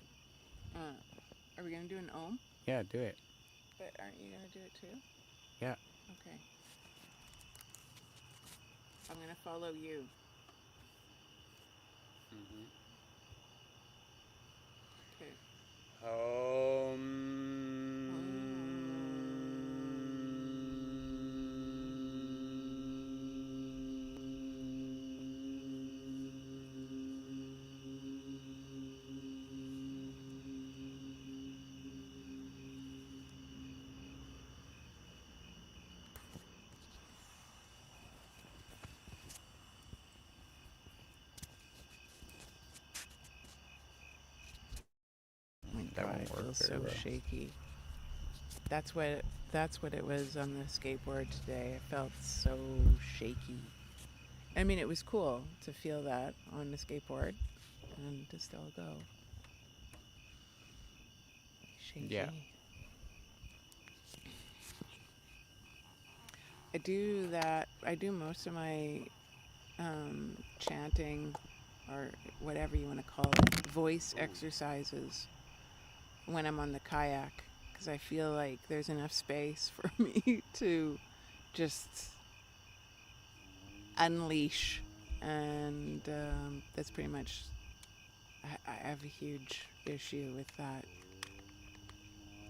Are we gonna do an ohm? Yeah, do it. But aren't you gonna do it too? Yeah. Okay. I'm gonna follow you. Mm-hmm. Okay. Oh my That God, I won't feel work very so well. shaky. That's what it was on the skateboard today. I felt so shaky. I mean, it was cool to feel that on the skateboard and to still go. Shaky. Yeah. I do that. I do most of my chanting, or whatever you want to call it, voice exercises when I'm on the kayak, because I feel like there's enough space for me to just unleash. And that's pretty much, I have a huge issue with that.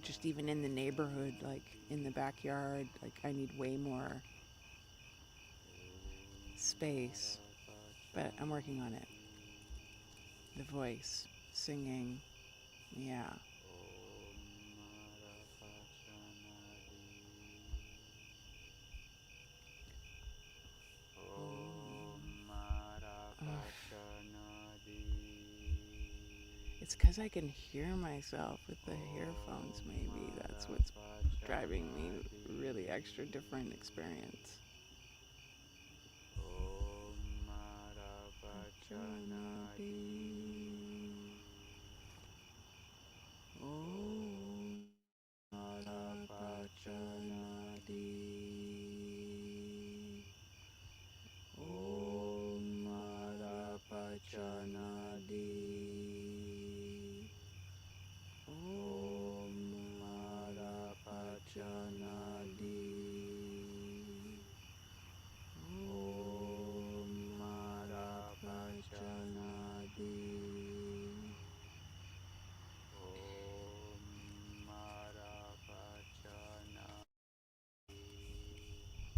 Just even in the neighborhood, like in the backyard, like I need way more space. But I'm working on it. The voice, singing, yeah. It's because I can hear myself with the earphones, maybe. That's what's driving me really extra different experience.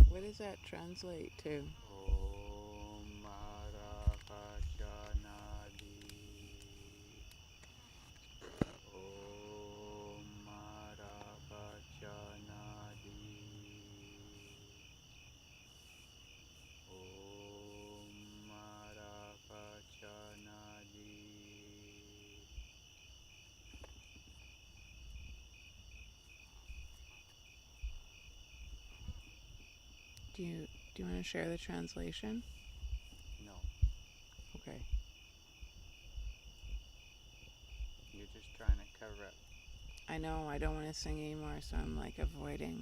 What does that translate to? Do you want to share the translation? No, Okay. you're just trying to cover up, I know I don't want to sing anymore, so I'm like avoiding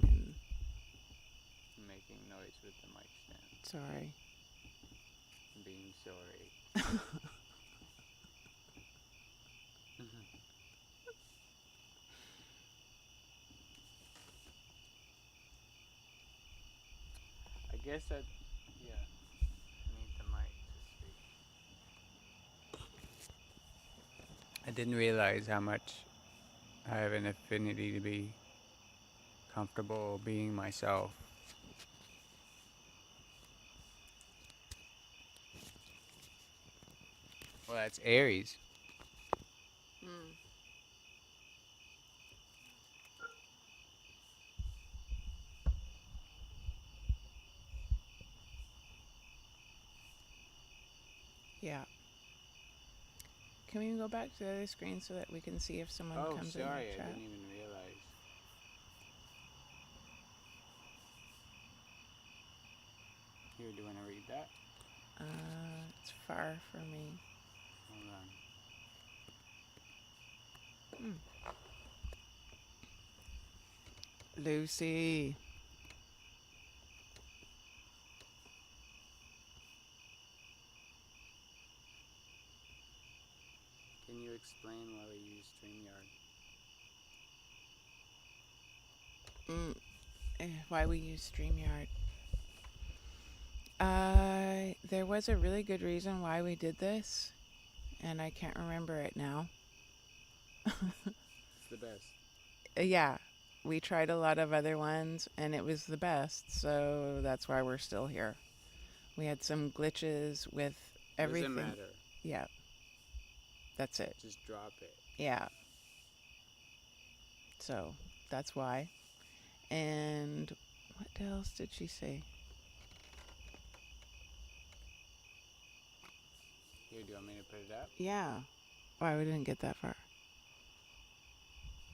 and making noise with the mic stand, sorry. being sorry. I guess that, yeah, I need the mic to speak. I didn't realize how much I have an affinity to be comfortable being myself. Well, that's Aries. Mm. Yeah. Can we go back to the other screen so that we can see if someone Oh, comes in the sorry, I chat? didn't even realize. Here, do you want to read that? It's far for me. Hold on. Lucy. Can you explain why we use StreamYard? Why we use StreamYard. There was a really good reason why we did this, and I can't remember it now. It's the best. Yeah, we tried a lot of other ones, and it was the best, so that's why we're still here. We had some glitches with everything. Doesn't matter. Yeah, that's it. Just drop it. Yeah, so that's why. And what else did she say? Here, do you want me to put it up? Yeah. Why we didn't get that far.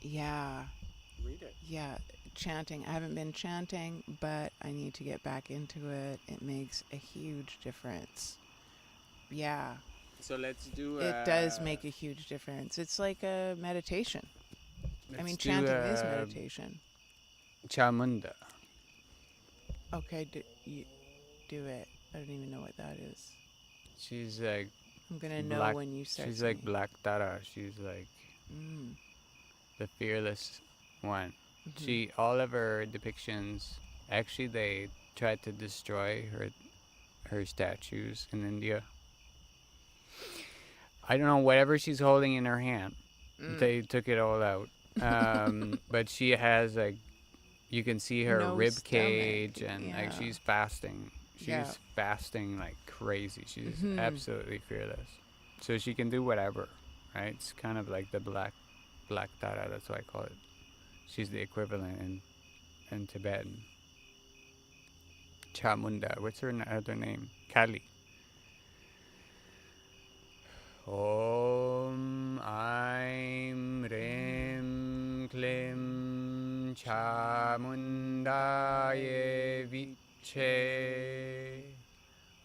Yeah. Read it. Yeah. Chanting. I haven't been chanting, but I need to get back into it. It makes a huge difference. Yeah. So let's do. It does make a huge difference. It's like a meditation. I mean, chanting is meditation. Chamunda. Okay, you do it. I don't even know what that is. She's like. I'm gonna know when you start. She's like Black Tara. She's like the fearless one. Mm-hmm. All of her depictions. Actually, they tried to destroy her statues in India. I don't know, whatever she's holding in her hand, they took it all out. But she has like, you can see her No rib stomach. cage, and like she's fasting. She's fasting like crazy. She's absolutely fearless. So she can do whatever, right? It's kind of like the black Tara. That's why I call it. She's the equivalent in Tibetan. Chamunda. What's her other name? Kali. Om I Chamundaye Viche.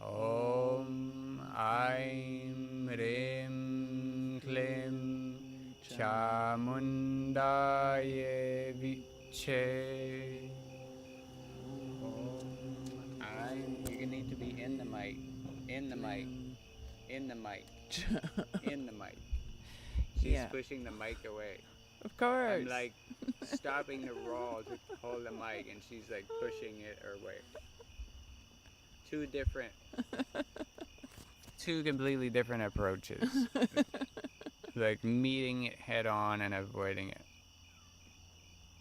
Om Aim Rim Klim Chamundaye Viche. Om Aim. You're gonna need to be in the mic. In the mic. In the mic. In the mic. She's Yeah. pushing the mic away. Of course. I'm like stopping the roll to hold the mic, and she's like pushing it away. Two completely different approaches. Like meeting it head on and avoiding it.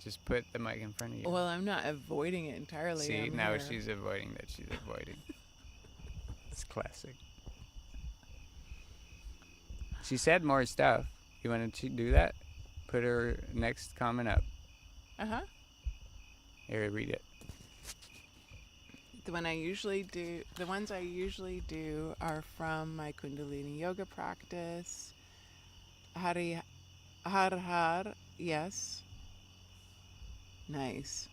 Just put the mic in front of you. Well, I'm not avoiding it entirely. See, I'm now here. she's avoiding that she's avoiding. It's classic. She said more stuff. You want to do that? Put her next comment up. Uh-huh. Here, read it. The ones I usually do are from my Kundalini yoga practice. Har, yes. Nice.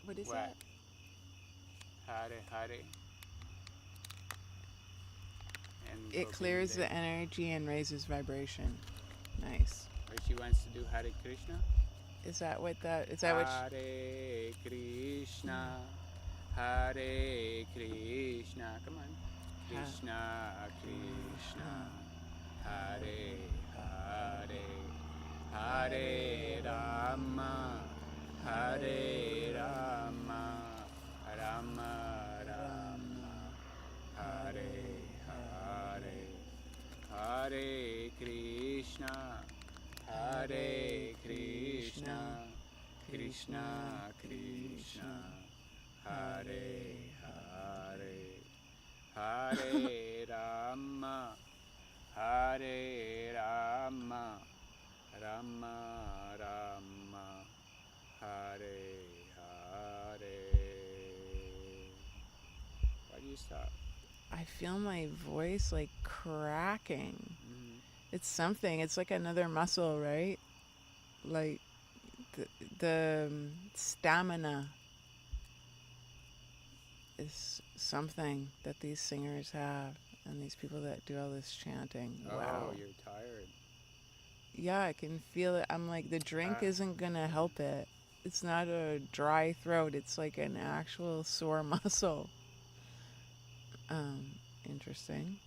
What is that? Hare. And It clears the energy and raises vibration. Nice. Or she wants to do Hare Krishna. Is that what? Hare Krishna, Hare Krishna. Come on. Krishna, Krishna, Hare Hare, Hare Rama, Hare Rama, Rama Rama, Hare Hare, Hare Krishna, Hare Krishna, Krishna Krishna, Hare Hare, Hare Rama, Hare Rama, Rama Rama, Hare Hare. Why do you stop? I feel my voice like cracking. It's something. It's like another muscle, right? Like the stamina is something that these singers have, and these people that do all this chanting. Wow. Oh, you're tired. Yeah, I can feel it. I'm like, the drink isn't gonna help it. It's not a dry throat. It's like an actual sore muscle. Interesting.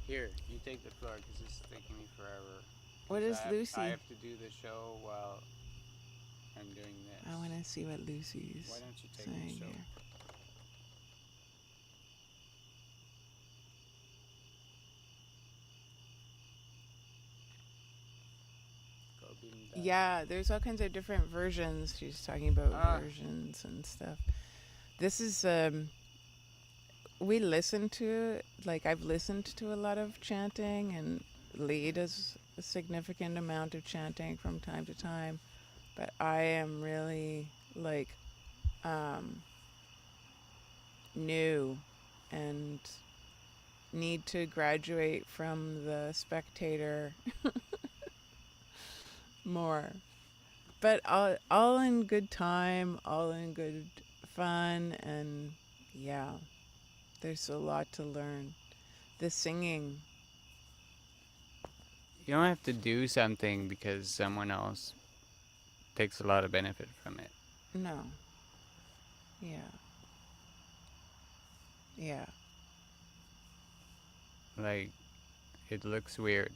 Here, you take the floor because this is taking me forever. What is Lucy? I have to do the show while I'm doing this. I want to see what Lucy's Why don't you take saying the show? here. Yeah, there's all kinds of different versions. She's talking about versions and stuff. This is we listen to, like, I've listened to a lot of chanting, and Lee does a significant amount of chanting from time to time, but I am really like new and need to graduate from the spectator more, but all in good time, all in good fun, and yeah, there's a lot to learn. The singing, You don't have to do something because someone else takes a lot of benefit from it. no, yeah, Like, it looks weird.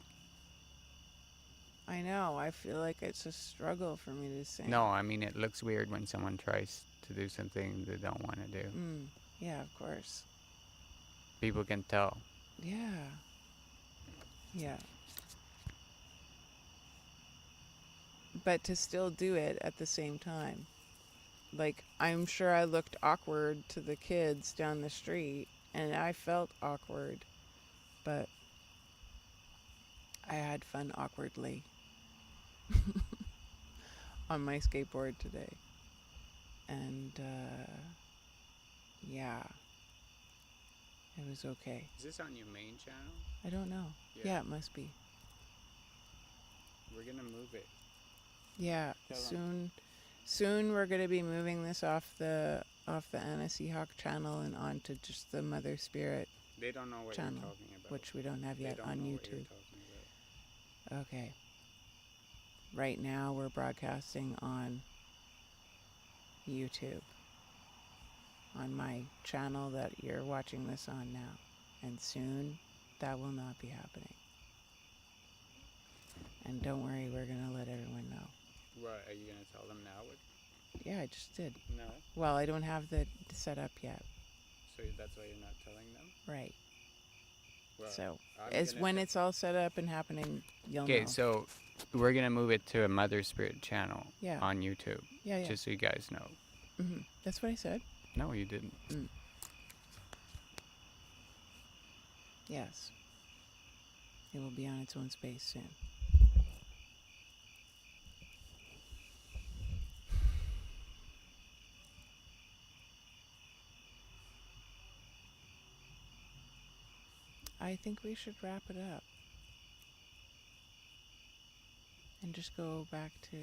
I know. I feel like it's a struggle for me to sing. No, I mean, it looks weird when someone tries to do something they don't want to do. Yeah, of course. People can tell. Yeah. But to still do it at the same time. Like, I'm sure I looked awkward to the kids down the street, and I felt awkward, but I had fun awkwardly on my skateboard today. And yeah, it was okay. Is this on your main channel? I don't know. Yeah, it must be. We're gonna move it. Yeah, Tell 'em. soon we're gonna be moving this off the Anna Seahawk channel and onto just the Mother Spirit They don't know what channel, you're talking about. which we don't have They yet don't on know what you're YouTube. talking about. Okay. Right now we're broadcasting on YouTube, on my channel that you're watching this on now. And soon that will not be happening. And don't worry, we're going to let everyone know. What, are you gonna tell them now? What? Yeah, I just did. No. Well, I don't have the set up yet. So that's why you're not telling them? Right. Well, So, I'm when it's all set up and happening, you'll Okay, know. so we're gonna move it to a Mother Spirit channel Yeah. on YouTube. Yeah. Just so you guys know. That's what I said. No, you didn't. Yes. It will be on its own space soon. I think we should wrap it up. And just go back to,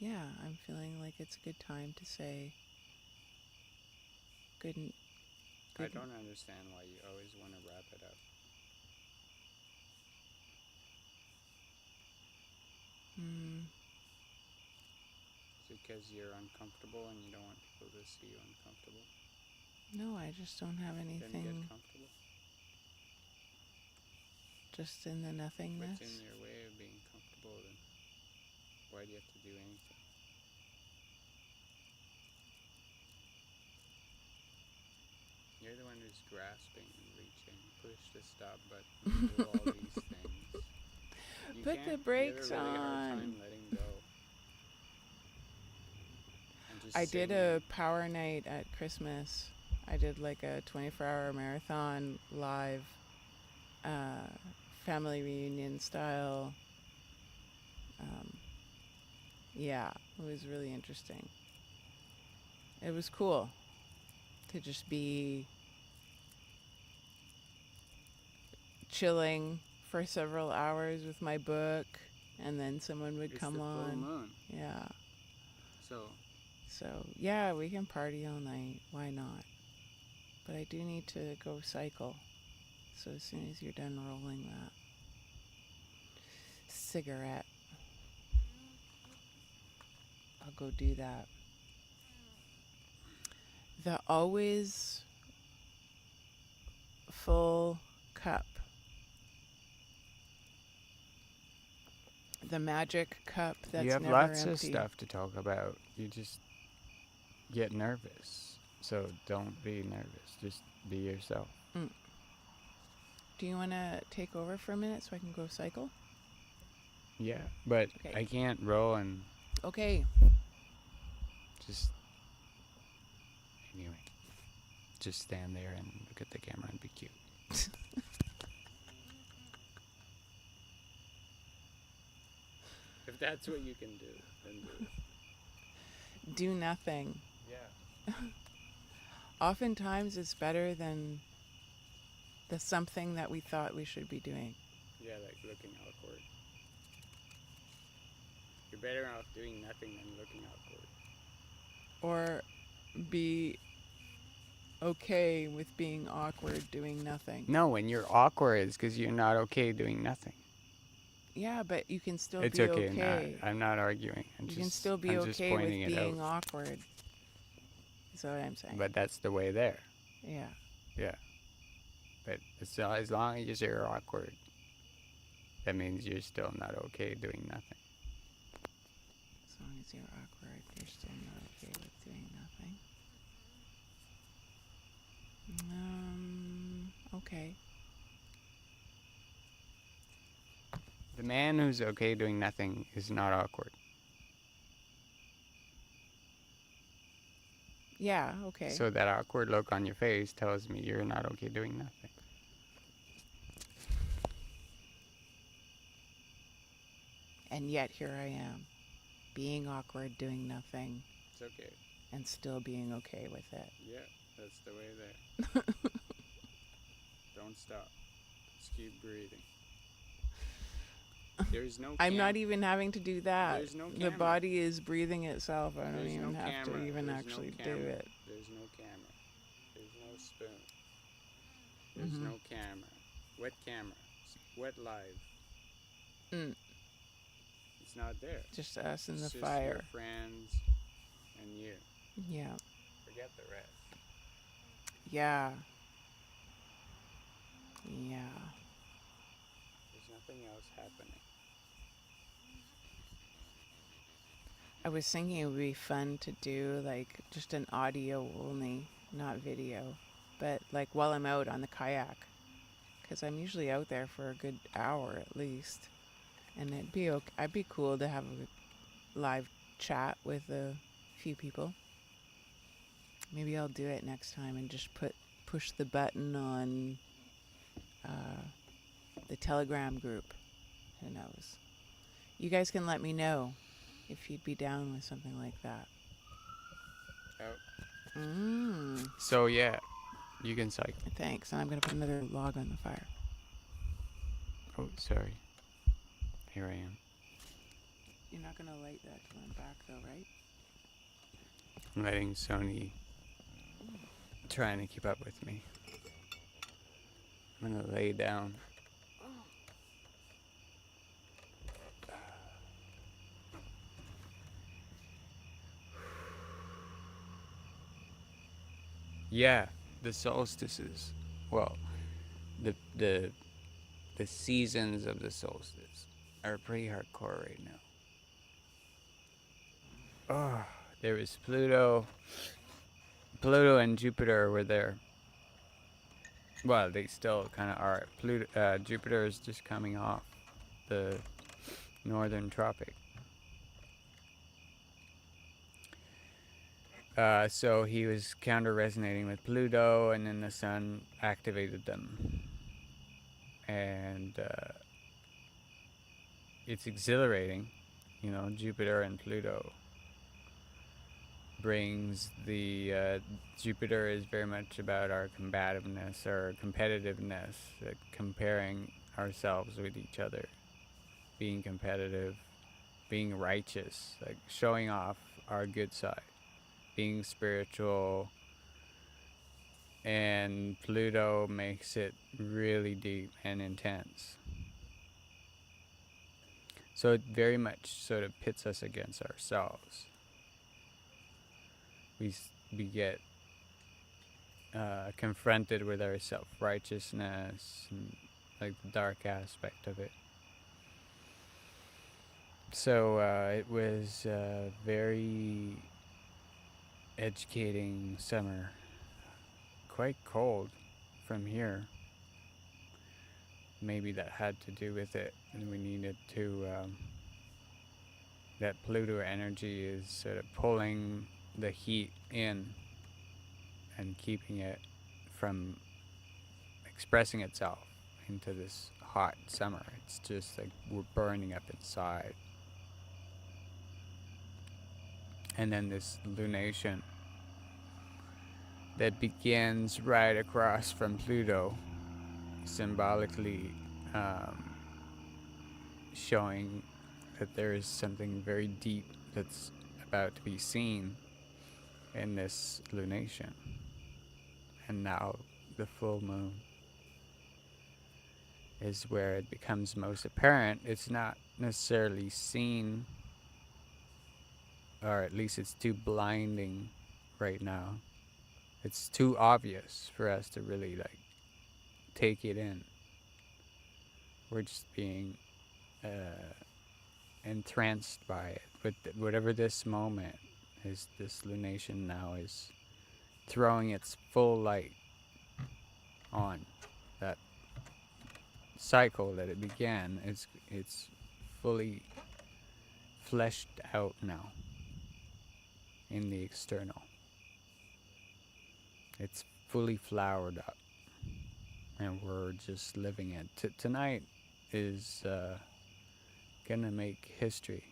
I'm feeling like it's a good time to say good. I don't understand why you always want to wrap it up. Is it because you're uncomfortable and you don't want people to see you uncomfortable? No, I just don't have Then anything. get comfortable. Just in the nothingness. What's in your way of being comfortable then? Why do you have to do anything? You're the one who's grasping and reaching, push the stop button, do all these things. You Put the brakes you have a really hard on. time letting go. And just I did sitting. a power night at Christmas. I did like a 24-hour marathon live, family reunion style. Yeah, it was really interesting. It was cool to just be chilling for several hours with my book, and then someone would It's come the on. full moon. Yeah. So Yeah, we can party all night. Why not? But I do need to go cycle. So as soon as you're done rolling that cigarette, I'll go do that. The always full cup. The magic cup that's you have never lots empty. of stuff to talk about. You just get nervous. So don't be nervous. Just be yourself. Do you want to take over for a minute so I can go cycle? Yeah, but Okay. I can't roll and Okay. just anyway. Just stand there and look at the camera and be cute. If that's what you can do, then do it. Do nothing. Yeah. Oftentimes it's better than the something that we thought we should be doing. Yeah, like looking awkward. You're better off doing nothing than looking awkward. Or be okay with being awkward doing nothing. No, when you're awkward, it's because you're not okay doing nothing. Yeah, but you can still It's be okay. okay. I'm not arguing. You can still be I'm just okay with pointing it being out. awkward. Is what I'm saying. But that's the way there. Yeah. Yeah. But as long as you're awkward, that means you're still not okay doing nothing. As long as you're awkward, you're still not okay with doing nothing. Okay. The man who's okay doing nothing is not awkward. Yeah, okay. So that awkward look on your face tells me you're not okay doing nothing. And yet here I am, being awkward, doing nothing, It's okay. and still being okay with it. Yeah, that's the way there. Don't stop. Just keep breathing. There's no I'm not even having to do that. There's no The camera. body is breathing itself. I don't There's no even have camera. to even There's no actually do camera. it. There's no camera. There's no spoon. There's Mm-hmm. no camera. What camera? What live? Mm, It's not there. just us in It's the just your fire. friends and you. Yeah. Forget the rest. Yeah. Yeah. There's nothing else happening. I was thinking it would be fun to do like just an audio only, not video, but like while I'm out on the kayak, because I'm usually out there for a good hour at least, and it'd be okay. I'd be cool to have a live chat with a few people. Maybe I'll do it next time and just push the button on uh, the Telegram group. Who knows? You guys can let me know if you'd be down with something like that. Oh. Mm. So yeah, you can cycle. Thanks. And I'm going to put another log on the fire. Oh, sorry. Here I am. You're not going to light that till I'm back, though, right? I'm letting Sony trying to keep up with me. I'm gonna lay down. Yeah, the solstices. Well, the the the seasons of the solstice are pretty hardcore right now. Oh, there was Pluto. Pluto and Jupiter were there. Well, they still kind of are. Jupiter is just coming off the northern tropic. So he was counter-resonating with Pluto, and then the sun activated them. And it's exhilarating, Jupiter and Pluto brings the Jupiter is very much about our combativeness or competitiveness, comparing ourselves with each other, being competitive, being righteous, like showing off our good side, being spiritual. And Pluto makes it really deep and intense. So it very much sort of pits us against ourselves. We get confronted with our self-righteousness and like the dark aspect of it. So it was a very educating summer. Quite cold from here. Maybe that had to do with it, and we needed to. That Pluto energy is sort of pulling the heat in and keeping it from expressing itself into this hot summer. It's just like we're burning up inside. And then this lunation that begins right across from Pluto, symbolically showing that there is something very deep that's about to be seen in this lunation. And now the full moon is where it becomes most apparent. It's not necessarily seen, or at least it's too blinding right now. It's too obvious for us to really like take it in. We're just being entranced by it. But whatever this moment is, this lunation now is throwing its full light on that cycle that it began. It's fully fleshed out now in the external. It's fully flowered up, and we're just living it. Tonight is gonna make history.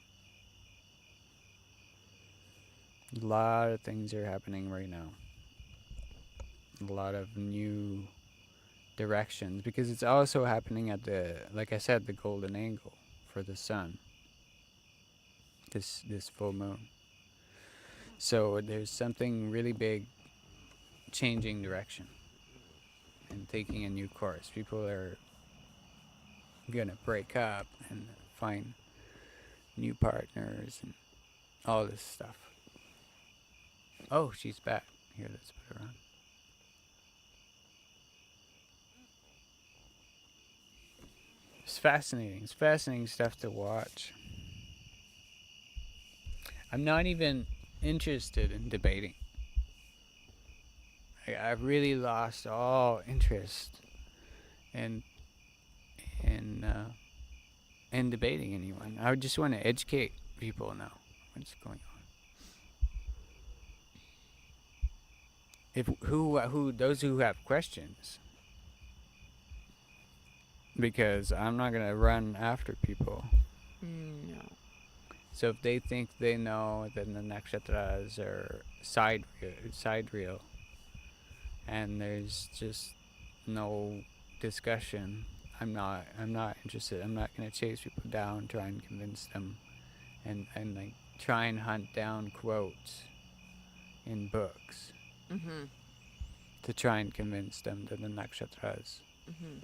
A lot of things are happening right now. A lot of new directions, because it's also happening at the, like I said, the golden angle for the sun. This full moon. So there's something really big changing direction and taking a new course. People are gonna break up and find new partners and all this stuff. Oh, she's back. Here, let's put her on. It's fascinating. It's fascinating stuff to watch. I'm not even interested in debating. I've really lost all interest in in uh, in debating anyone. I just want to educate people now. What's going on? If who those who have questions, because I'm not gonna run after people. No. So if they think they know, then the nakshatras are side reel, and there's just no discussion. I'm not interested. I'm not gonna chase people down, try and convince them, and like try and hunt down quotes in books Mm-hmm. to try and convince them that the nakshatras Mm-hmm.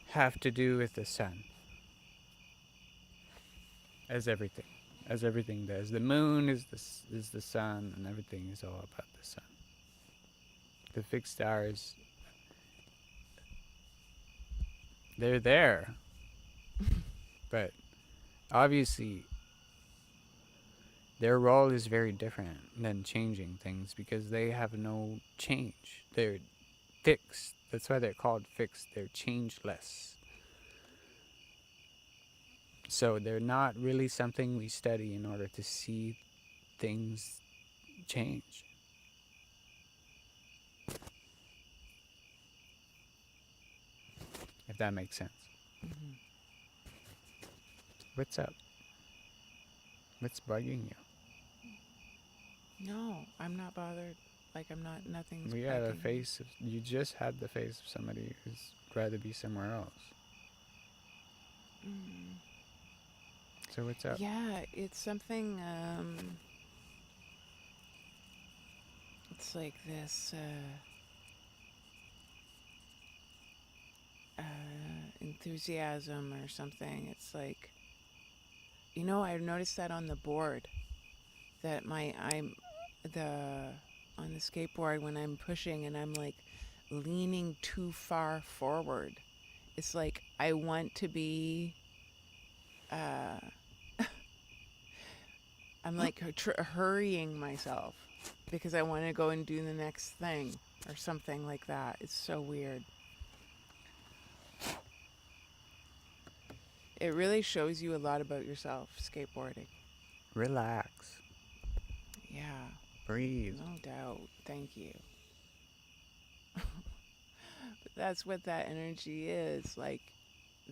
have to do with the sun, as everything does. The moon is the sun, and everything is all about the sun. The fixed stars, they're there, but obviously their role is very different than changing things because they have no change. They're fixed. That's why they're called fixed. They're changeless. So they're not really something we study in order to see things change. If that makes sense. Mm-hmm. What's up? What's bugging you? No, I'm not bothered. Like, I'm not, nothing's We had a bugging me. face of, you just had the face of somebody who's rather be somewhere else. Mm. So what's up? Yeah, it's something, it's like this, enthusiasm or something. It's like, I've noticed that on the board, that the, on the skateboard when I'm pushing and I'm like leaning too far forward. It's like I want to be, uh, I'm like hurrying myself because I want to go and do the next thing or something like that. It's so weird. It really shows you a lot about yourself, skateboarding. Relax. Yeah, Breathe. no doubt. Thank you. But that's what that energy is, like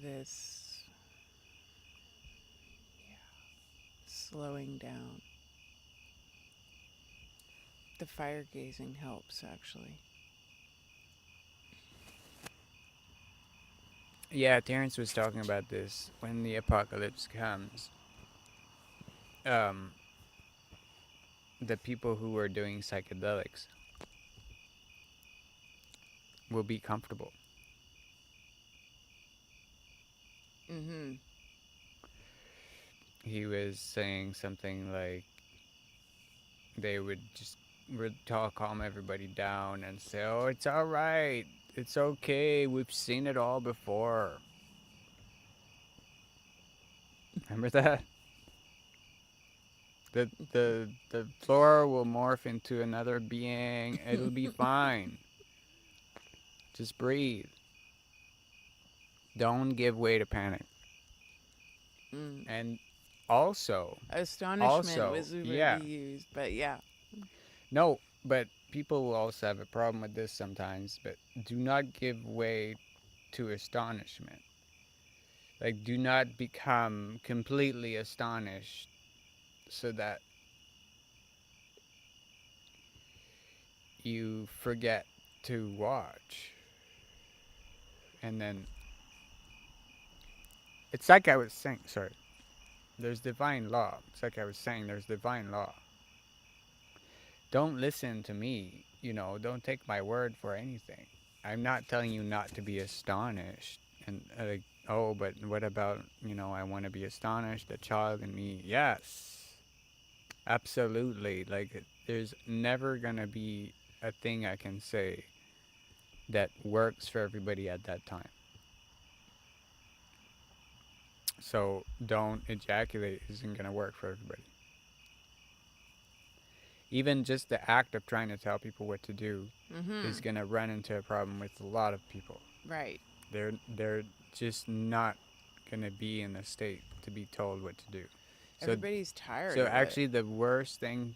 this, yeah, slowing down. The fire gazing helps, actually. Yeah, Terrence was talking about this. When the apocalypse comes, um, the people who are doing psychedelics will be comfortable. Mm-hmm. He was saying something like they would just calm everybody down and say, "Oh, it's all right. It's okay. We've seen it all before." Remember that? The floor will morph into another being. It'll be fine. Just breathe. Don't give way to panic. Mm. And also, Astonishment was the word yeah. you used, but yeah. No, but people will also have a problem with this sometimes, but do not give way to astonishment. Like, do not become completely astonished so that you forget to watch. And then, it's like I was saying, sorry. There's divine law. It's like I was saying, there's divine law. Don't listen to me. Don't take my word for anything. I'm not telling you not to be astonished. And like, oh, but what about, I want to be astonished, the child in me. Yes, absolutely. Like, there's never going to be a thing I can say that works for everybody at that time. So don't ejaculate isn't going to work for everybody. Even just the act of trying to tell people what to do is going to run into a problem with a lot of people. Right. They're just not going to be in a state to be told what to do. Everybody's tired So of actually it. the worst thing,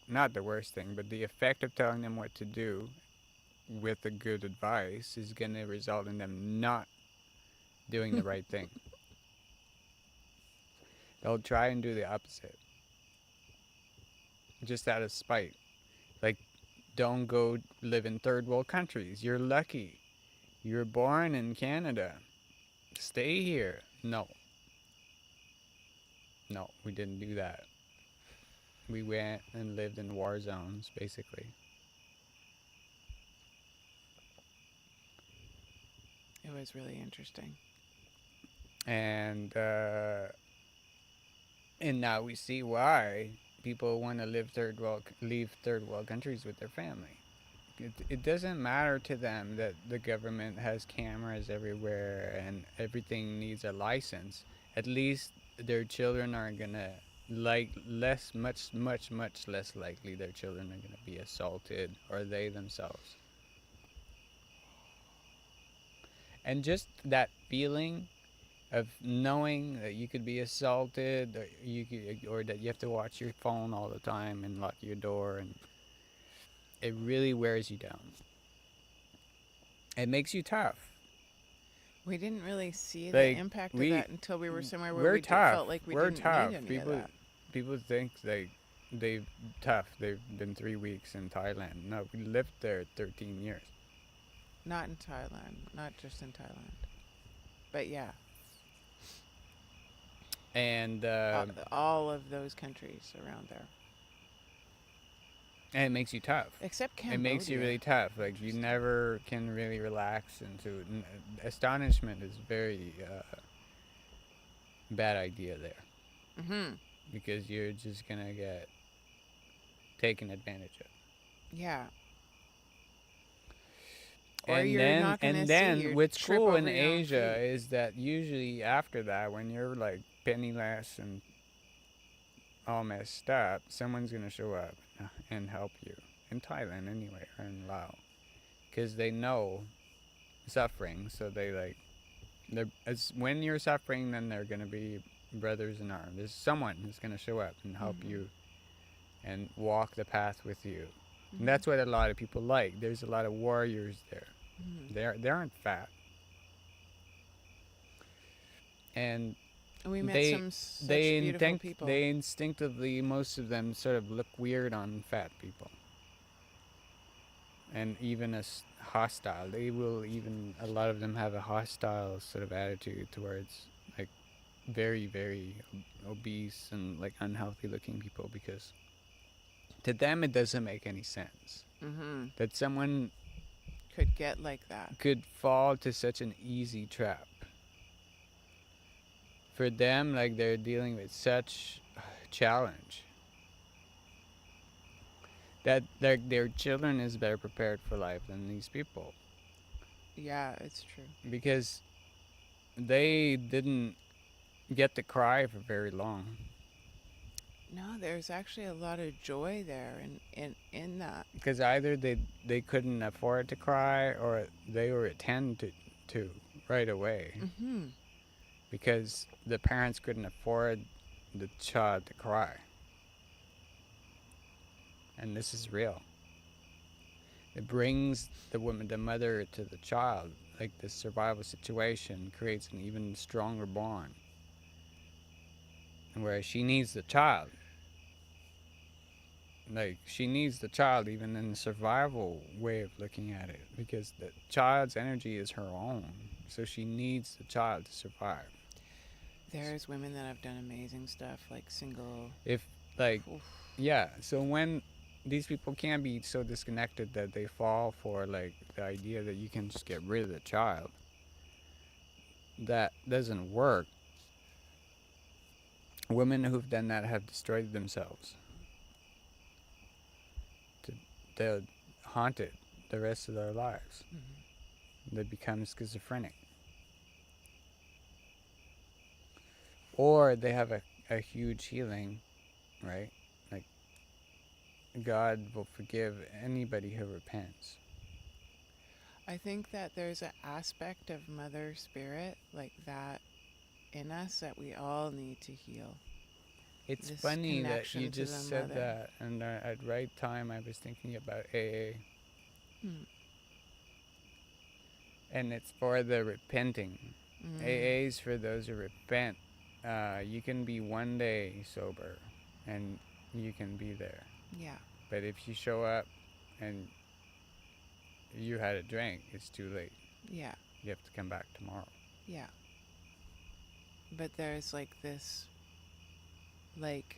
not the worst thing, but the effect of telling them what to do with a good advice is going to result in them not doing the right thing. They'll try and do the opposite. Just out of spite. Like, don't go live in third world countries. You're lucky. You're born in Canada. Stay here. No. No, we didn't do that. We went and lived in war zones, basically. It was really interesting. And now we see why people want to leave third world countries with their family. It doesn't matter to them that the government has cameras everywhere and everything needs a license. At least their children are gonna much less likely their children are gonna be assaulted or they themselves. And just that feeling of knowing that you could be assaulted, or that you have to watch your phone all the time and lock your door, and it really wears you down. It makes you tough. We didn't really see the Like impact of we, that until we were somewhere where we're we tough. felt like we We're didn't tough. need any People, of that. people think they've tough. They've been 3 weeks in Thailand. No, we lived there 13 years. Not in Thailand. Not just in Thailand. But yeah. And all of those countries around there. and it makes you tough. Except Cambodia. It makes you really tough. Like you never can really relax into it. Astonishment is very bad idea there. Mm-hmm. Because you're just gonna get taken advantage of. Yeah. Or And you're then not gonna and see then your what's trip cool over in your own Asia feet. is that usually after that, when you're like penniless and all messed up, someone's gonna show up and help you. In Thailand anyway, or in Laos, because they know suffering, so as when you're suffering, then they're gonna be brothers in arms. There's someone who's gonna show up and help you and walk the path with you. And that's what a lot of people like. There's a lot of warriors there. They aren't fat, and We met they some such beautiful people. they instinctively, most of them sort of look weird on fat people, and even as hostile. They will even a lot of them have a hostile sort of attitude towards like very obese and like unhealthy looking people, because to them it doesn't make any sense that someone Could get like that. could fall to such an easy trap. For them, like they're dealing with such challenge that their children is better prepared for life than these people, Yeah, it's true. because they didn't get to cry for very long. No, there's actually a lot of joy there in that. Because either they couldn't afford to cry, or they were attended to right away, because the parents couldn't afford the child to cry. And this is real. It brings the mother to the child. Like the survival situation creates an even stronger bond, where she needs the child. Like she needs the child even in the survival way of looking at it, because the child's energy is her own, so she needs the child to survive. There's women that have done amazing stuff, like single. If, like, Oof. yeah, so when these people can be so disconnected that they fall for, like, the idea that you can just get rid of the child, that doesn't work. Women who've done that have destroyed themselves. They're haunted the rest of their lives. They become schizophrenic. Or they have a huge healing, right? Like, God will forgive anybody who repents. I think that there's an aspect of Mother Spirit like that in us that we all need to heal. It's This funny that you connection to the just said mother. that, and at right time I was thinking about AA, Mm. and it's for the repenting. Mm. AA is for those who repent. You can be one day sober, and you can be there. Yeah. But if you show up and you had a drink, it's too late. Yeah. You have to come back tomorrow. Yeah. But there's like this, like,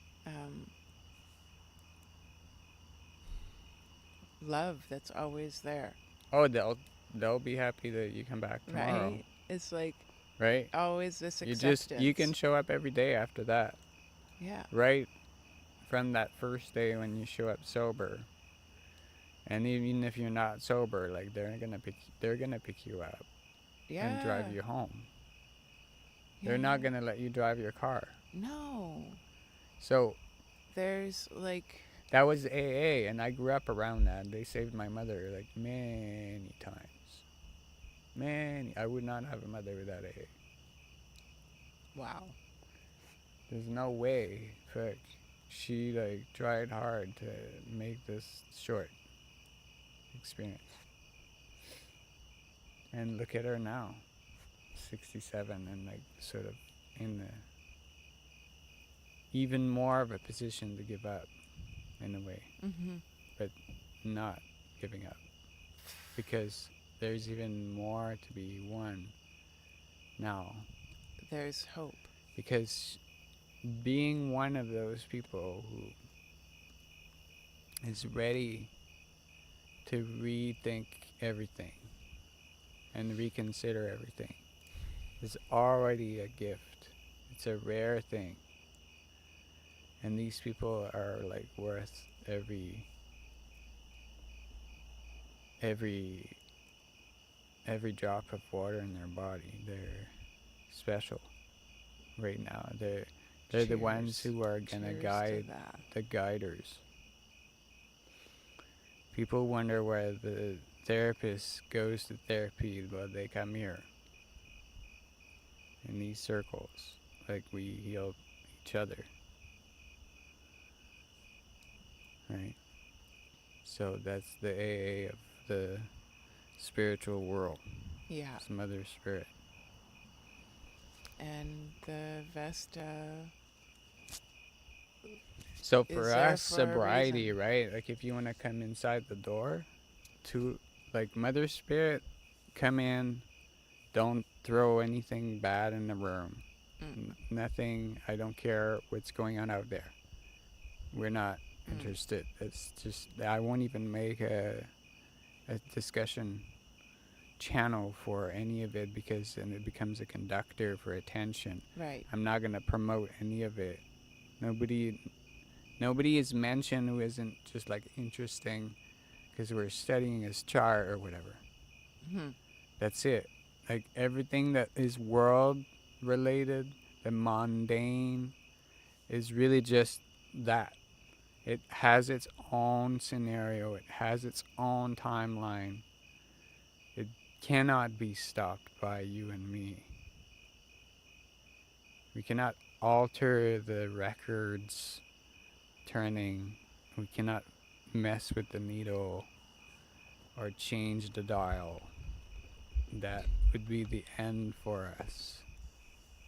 love that's always there, Oh, they'll be happy that you come back tomorrow, right? It's like right? always this You can acceptance. show up every day after that, Yeah. right? From that first day when you show up sober, and even if you're not sober, like they're gonna pick you up and drive Yeah. you home. Yeah. They're not gonna let you drive your car. No. So There's like, that was AA, and I grew up around that. They saved my mother like many times. Many. I would not have a mother without AA. wow. There's no way. Fuck. She like tried hard to make this short experience. And look at her now. 67 and like sort of in the even more of a position to give up in a way, Mm-hmm. but not giving up because there's even more to be won now, There's hope. because being one of those people who is ready to rethink everything and reconsider everything is already a gift. It's a rare thing. And these people are like worth every every drop of water in their body. They're special right now. They're the ones Cheers. who are gonna Cheers to guide that. the guiders. People wonder why the therapist goes to therapy, but they come here in these circles. Like we heal each other, right? So that's the AA of the spiritual world. Yeah. It's Mother Spirit. And the Vesta So is for there us, for a reason. sobriety, right? Like if you want to come inside the door to, like, Mother Spirit, come in, don't throw anything bad in the room. Mm. Nothing, I don't care what's going on out there. We're not Mm. interested. It's just, I won't even make a discussion channel for any of it because then it becomes a conductor for attention. Right. I'm not going to promote any of it. Nobody is mentioned who isn't just like interesting because we're studying his chart or whatever. Mm-hmm. That's it. Like everything that is world related, the mundane, is really just that. It has its own scenario, it has its own timeline. It cannot be stopped by you and me. We cannot alter the records turning. We cannot mess with the needle or change the dial. That would be the end for us.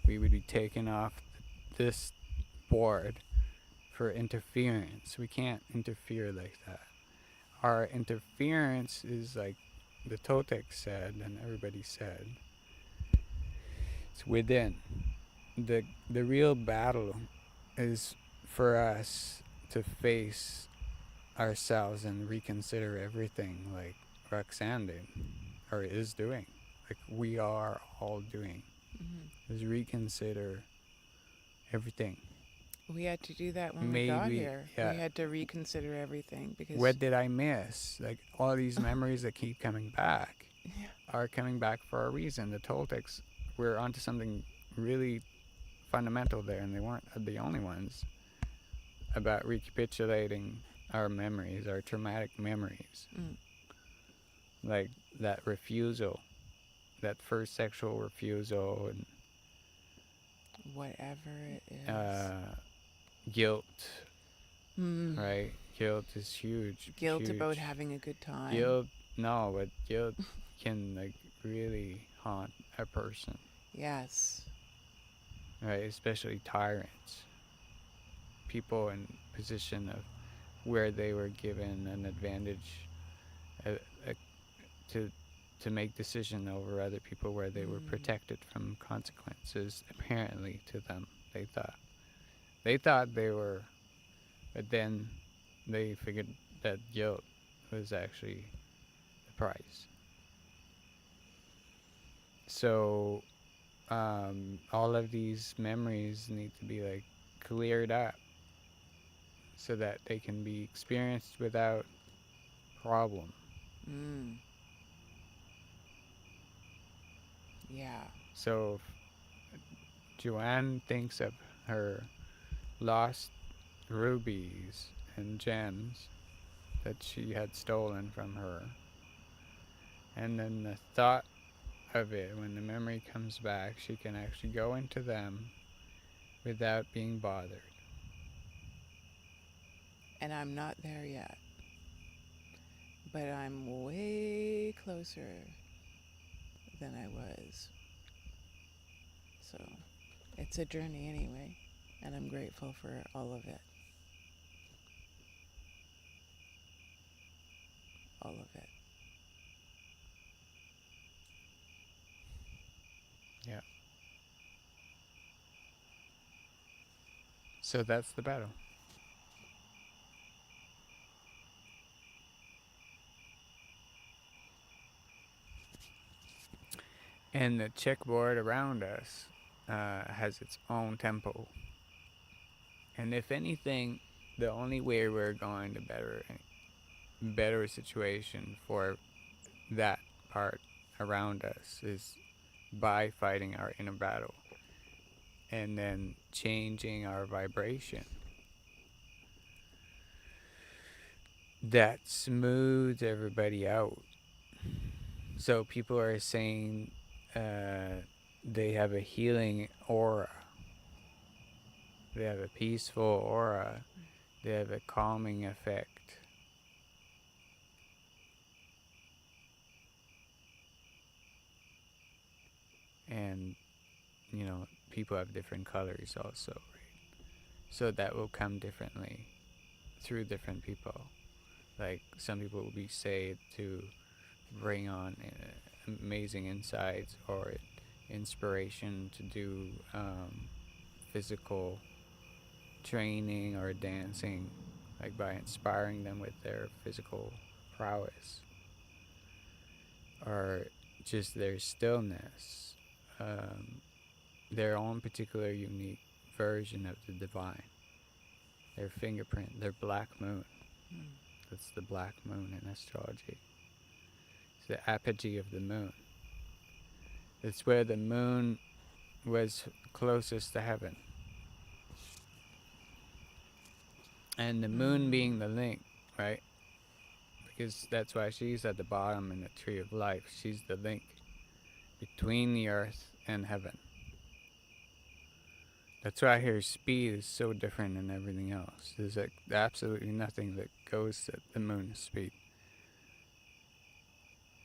We would be taken off this board for interference. We can't interfere like that. Our interference is like the Toltec said and everybody said, it's within. the real battle is for us to face ourselves and reconsider everything, like Roxanne did, or is doing, like we are all doing, Hmm. is reconsider everything. We had to do that when we got Maybe, here. yeah, We had to reconsider everything because what did I miss? Like all these memories that keep coming back yeah. are coming back for a reason. The Toltecs were onto something really fundamental there, and they weren't the only ones about recapitulating our memories, our traumatic memories, Mm, like that refusal, that first sexual refusal, and whatever it is. uh, guilt, Mm. right? Guilt is huge, Guilt about huge. having a good time. Guilt, no, but guilt can like really haunt a person, Yes. right? Especially tyrants, people in position of where they were given an advantage, uh, uh, to make decision over other people, where they were Mm. protected from consequences. Apparently, to them, they thought they were, but then they figured that guilt was actually the price. So all of these memories need to be like cleared up so that they can be experienced without problem. Mm. Yeah. So Joanne thinks of her lost rubies and gems that she had stolen from her, and then the thought of it, when the memory comes back, she can actually go into them without being bothered. And I'm not there yet, but I'm way closer than I was. So it's a journey anyway, and I'm grateful for all of it. All of it. Yeah. So that's the battle. And the checkboard around us has its own tempo. And if anything, the only way we're going to better a situation for that part around us is by fighting our inner battle and then changing our vibration. That smooths everybody out. So people are saying they have a healing aura, they have a peaceful aura, they have a calming effect. And, people have different colors also, right? So that will come differently through different people. Like some people will be saved to bring on amazing insights or inspiration to do physical training or dancing, like by inspiring them with their physical prowess or just their stillness, um, their own particular unique version of the divine, their fingerprint, their black moon. Mm. That's the black moon in astrology. It's the apogee of the moon. It's where the moon was closest to heaven. And the moon being Mm. the link, right? Because that's why she's at the bottom in the tree of life. She's the link between the earth and heaven. That's why her speed is so different than everything else. There's like absolutely nothing that goes at the moon's speed.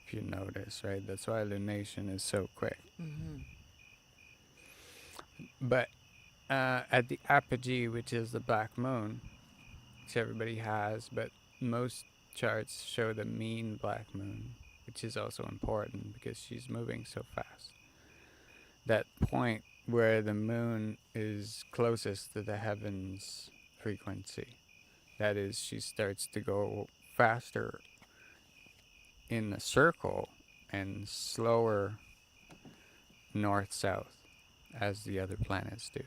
If you notice, right? That's why lunation is so quick. Mm-hmm. But at the apogee, which is the black moon, which everybody has, but most charts show the mean black moon, which is also important because she's moving so fast. That point where the moon is closest to the heavens frequency. That is, she starts to go faster in the circle and slower north south as the other planets do.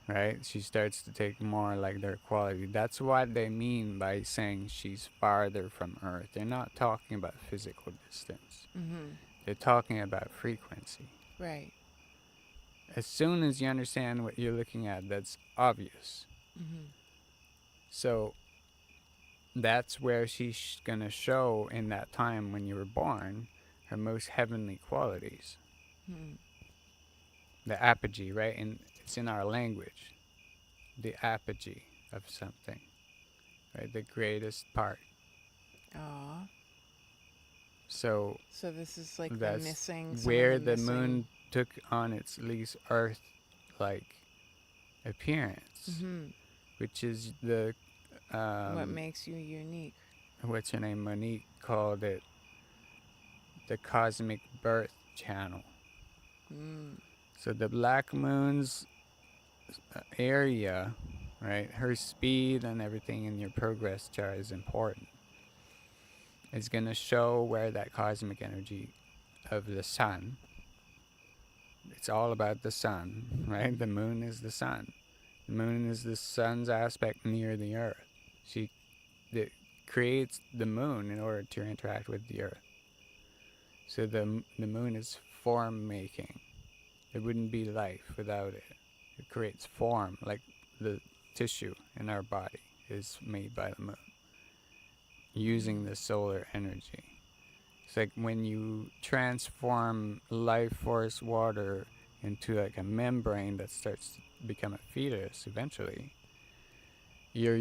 Right? She starts to take more like their quality. That's what they mean by saying she's farther from Earth. They're not talking about physical distance, Mm-hmm. they're talking about frequency. Right. As soon as you understand what you're looking at, that's obvious. Mm-hmm. So that's where she's going to show in that time when you were born her most heavenly qualities. Mm-hmm. The apogee, right? And it's in our language. The apogee of something, right? The greatest part. Aw. So So this is like the that's missing, some of where the the missing. moon took on its least Earth like appearance, Mm-hmm. which is the What makes you unique? what's her name? Monique called it the cosmic birth channel. Mm. So the black moon's area, right? Her speed and everything in your progress chart is important. It's going to show where that cosmic energy of the sun. It's all about the sun, right? The moon is the sun. The moon is the sun's aspect near the earth. She creates the moon in order to interact with the earth. So the moon is form making. There wouldn't be life without it. It creates form, like the tissue in our body is made by the moon using the solar energy. It's like when you transform life force water into like a membrane that starts to become a fetus eventually, you're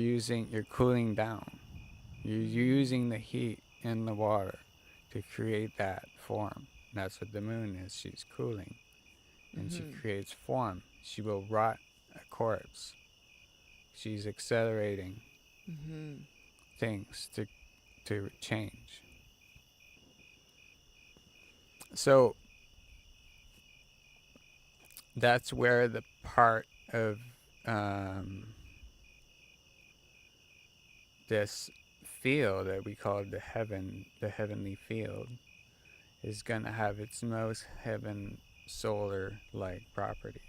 cooling down. You're using the heat in the water to create that form. That's what the moon is. She's cooling and she Mm-hmm. creates form. She will rot a corpse. She's accelerating Mm-hmm. things to change. So that's where the part of this field that we call the heavenly field, is going to have its most heaven solar-like properties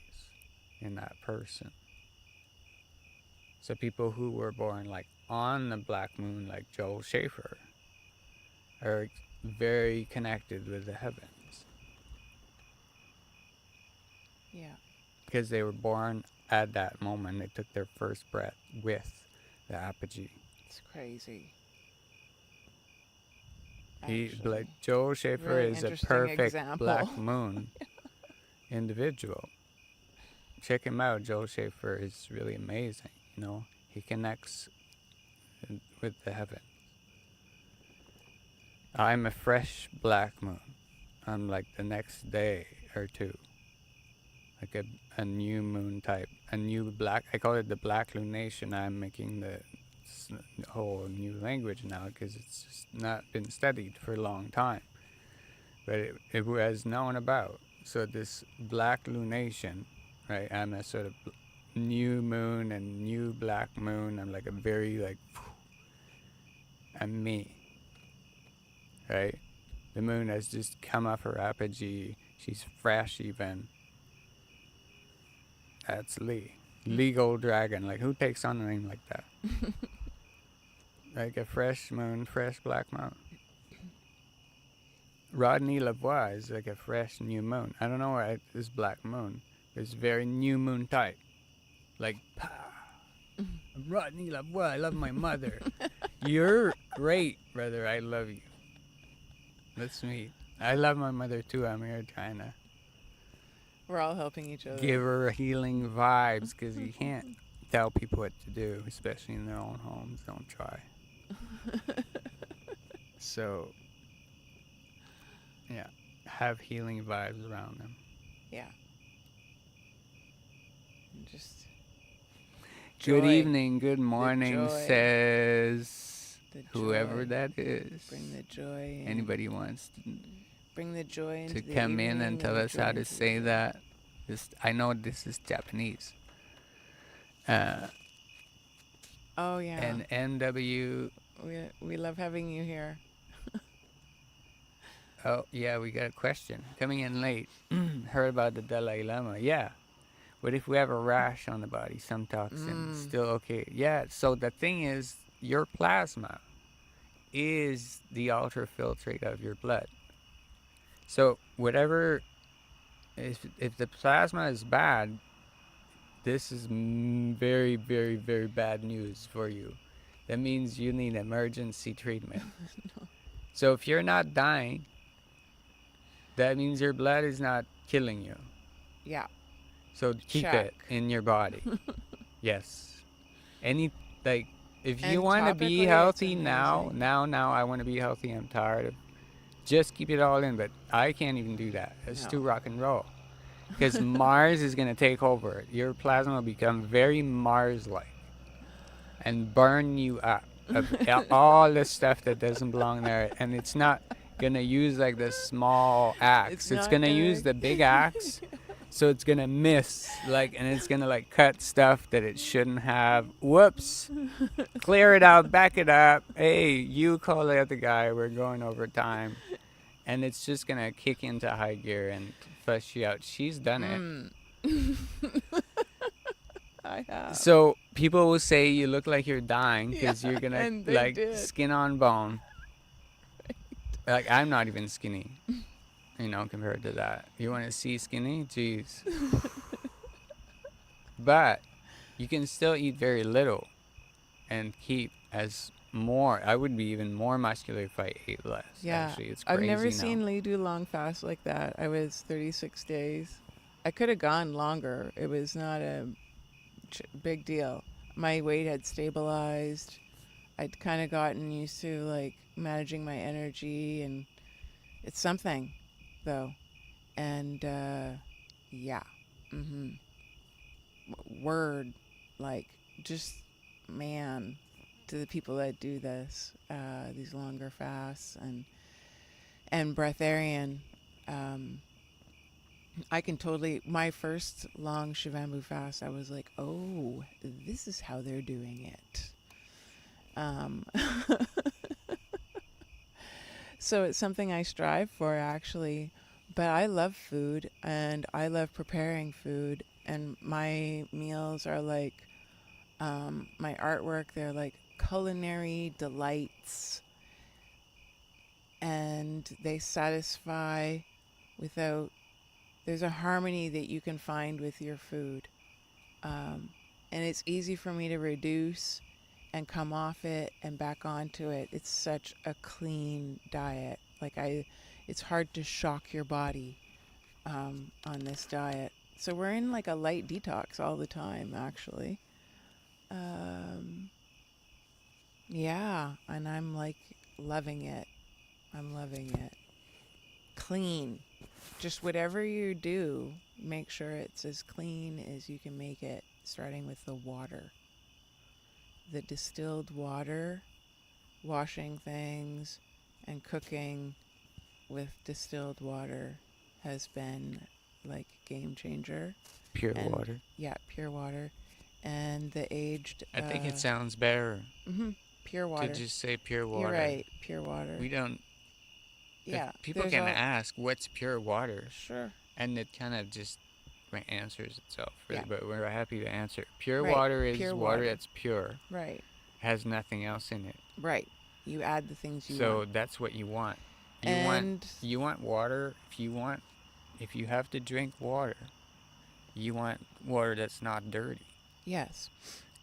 in that person. So people who were born like on the black moon, like Joel Schaefer, are very connected with the heavens Yeah. because they were born at that moment. They took their first breath with the apogee. It's crazy. Like Actually. Joel Schaefer Really is a interesting perfect example. black moon individual. Check him out. Joel Schaefer is really amazing. You know, he connects with the heaven. I'm a fresh black moon. I'm like the next day or two, like a new moon type, a new black. I call it the black lunation. I'm making the whole new language now because it's just not been studied for a long time, but it was known about. So this black lunation, right? I'm a sort of new moon and new black moon. I'm like a very like, I'm me, right? The moon has just come off her apogee. She's fresh even. That's Lee. Legal dragon. Like who takes on a name like that? Like a fresh moon, fresh black moon. Rodney Lavoie is like a fresh new moon. I don't know why this black moon. It's very new moon type. Like, Rodney Lavoie, I love my mother. You're great, brother. I love you. That's me. I love my mother too. I'm here trying to We're all helping each other. give her healing vibes because you can't tell people what to do, especially in their own homes. Don't try. So, yeah, have healing vibes around them. Yeah. And just Good joy. evening, good morning, joy. says The whoever joy. that is. Bring the joy in. Anybody wants to Bring the joy into to the come in evening and tell the us joy how to into the say day. that. I know this is Japanese. Uh, Oh yeah, and NW. we love having you here. Oh, yeah, we got a question. Coming in late. Heard about the Dalai Lama. Yeah. What if we have a rash on the body? Some toxin. Mm, Still okay. Yeah, so the thing is, your plasma is the ultrafiltrate of your blood. So, whatever, if the plasma is bad, this is very, very, very bad news for you. That means you need emergency treatment. So, if you're not dying, that means your blood is not killing you. yeah, So keep check. it in your body. Yes. Any like if you And want to be topically, it's healthy now, amazing. now I want to be healthy. I'm tired of. Just keep it all in, but I can't even do that. It's No. too rock and roll. Because Mars is gonna take over. Your plasma will become very Mars-like and burn you up of all the stuff that doesn't belong there. And it's not gonna use like the small It's axe. It's not gonna gonna. use the big axe. So it's gonna miss like, and it's gonna like cut stuff that it shouldn't have. Whoops! Clear it out, back it up. Hey, you call the other guy. We're going over time, and it's just gonna kick into high gear and flush you out. She's done it. Mm. I have. So people will say you look like you're dying Yeah, because you're gonna and they like did. skin on bone. Like I'm not even skinny, compared to that. You want to see skinny? Jeez. But you can still eat very little and keep as more. I would be even more muscular if I ate less. Yeah, Actually, it's I've never crazy seen now. Lee do long fasts like that. I was 36 days. I could have gone longer. It was not a big deal. My weight had stabilized. I'd kind of gotten used to like managing my energy, and it's something, though. And yeah, mm-hmm. Word, like just man, to the people that do this, these longer fasts and breatharian. Um, I can totally. My first long Shivambu fast, I was like, oh, this is how they're doing it. Um, so it's something I strive for, actually. But I love food and I love preparing food. And my meals are like my artwork, they're like culinary delights. And they satisfy without, there's a harmony that you can find with your food. Um, and it's easy for me to reduce and come off it and back onto it. It's such a clean diet. It's hard to shock your body on this diet. So we're in like a light detox all the time, actually. Um, yeah, and I'm like loving it. I'm loving it. Clean. Just whatever you do, make sure it's as clean as you can make it, starting with the water. The distilled water, washing things and cooking with distilled water has been like game changer. Pure And water. yeah, pure water. And the aged I think it sounds better pure to water. just say pure water. You're right, pure water. We don't. Yeah, People there's can all ask what's pure water, sure. and it kind of just answers itself, really. Yeah. But we're happy to answer. Pure Right, water is pure water water. that's pure, Right, has nothing else in it. right. You add the things you So want. that's what you want. And You want water. If you have to drink water, you want water that's not dirty. yes.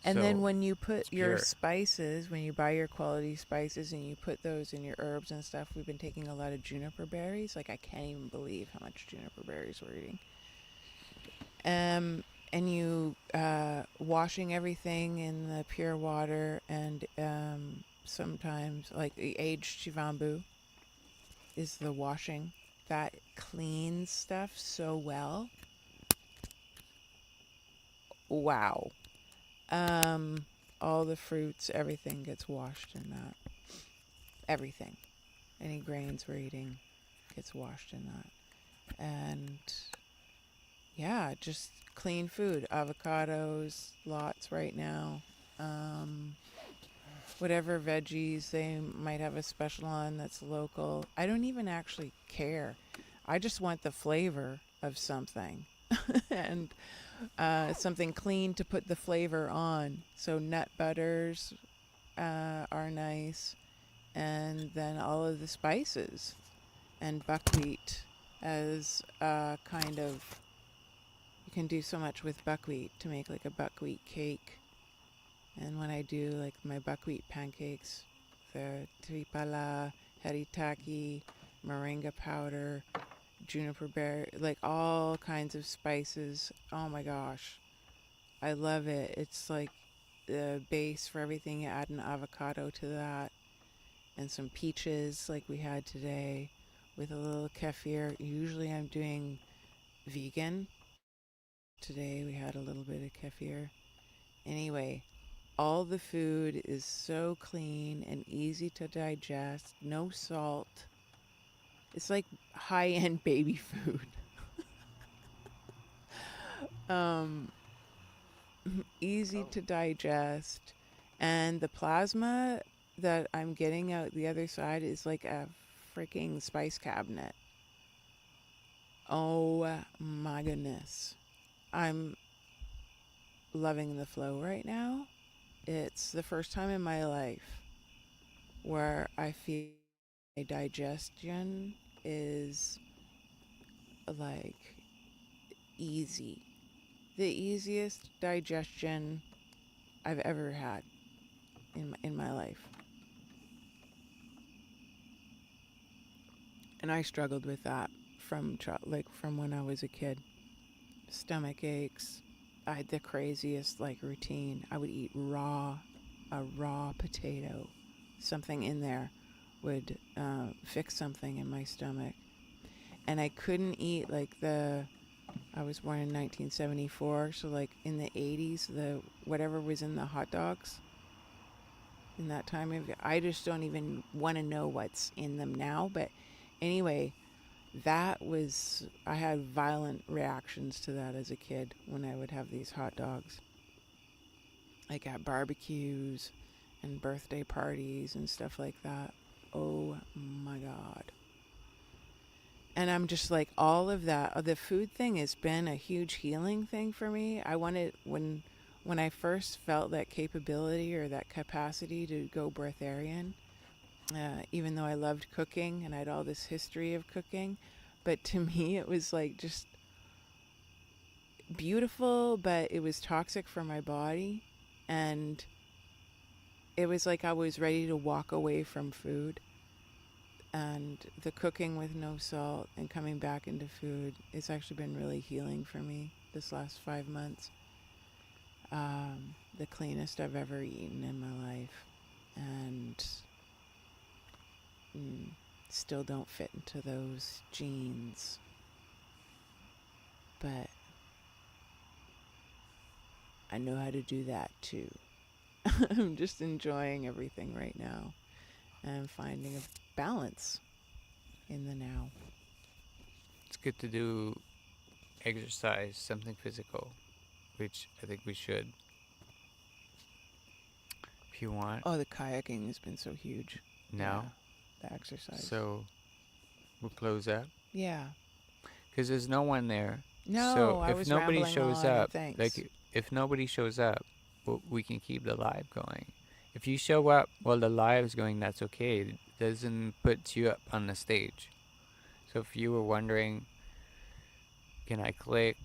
And So then when you put it's your pure. spices, when you buy your quality spices and you put those in your herbs and stuff, we've been taking a lot of juniper berries. Like I can't even believe how much juniper berries we're eating. And you washing everything in the pure water, and sometimes like the aged shivambu is the washing that cleans stuff so well. Wow. All the fruits, everything gets washed in that. Everything. Any grains we're eating. gets washed in that. And yeah, just clean food. Avocados, lots right now. Um, whatever veggies they might have a special on that's local. I don't even actually care. I just want the flavor of something and something clean to put the flavor on. So nut butters are nice, and then all of the spices and buckwheat as kind of, you can do so much with buckwheat to make like a buckwheat cake. And when I do like my buckwheat pancakes, the tripala, haritaki, moringa powder, juniper berry, like all kinds of spices. Oh my gosh, I love it. It's like the base for everything. You add an avocado to that and some peaches like we had today with a little kefir. Usually I'm doing vegan. Today we had a little bit of kefir. Anyway, all the food is so clean and easy to digest, no salt. It's like high-end baby food. um, Easy Oh, to digest. And the plasma that I'm getting out the other side is like a freaking spice cabinet. Oh my goodness. I'm loving the flow right now. It's the first time in my life where I feel my digestion is like easy. The easiest digestion I've ever had in my life. And I struggled with that from when I was a kid. Stomach aches. I had the craziest like routine. I would eat a raw potato. Something in there would fix something in my stomach. And I couldn't eat like I was born in 1974, so like in the 80s, the whatever was in the hot dogs in that time of year, I just don't even want to know what's in them now. But anyway, I had violent reactions to that as a kid when I would have these hot dogs, like at barbecues and birthday parties and stuff like that. Oh my God. And I'm just like, all of that. The food thing has been a huge healing thing for me. I wanted, when I first felt that capability or that capacity to go breatharian, even though I loved cooking and I had all this history of cooking, but to me it was like just beautiful, but it was toxic for my body. And it was like I was ready to walk away from food. And the cooking with no salt and coming back into food, it's actually been really healing for me this last 5 months. The cleanest I've ever eaten in my life. And mm, still don't fit into those jeans. But I know how to do that too. I'm just enjoying everything right now and finding a balance in the now. It's good to do exercise, something physical, which I think we should. If you want Oh, the kayaking has been so huge. Yeah, now, the exercise. so we'll close up Yeah. because there's no one there. No, So I if was nobody rambling shows on, and up, thanks. like if nobody shows up, we can keep the live going. If you show up while the live's going, that's okay. It doesn't put you up on the stage. So if you were wondering, can I click?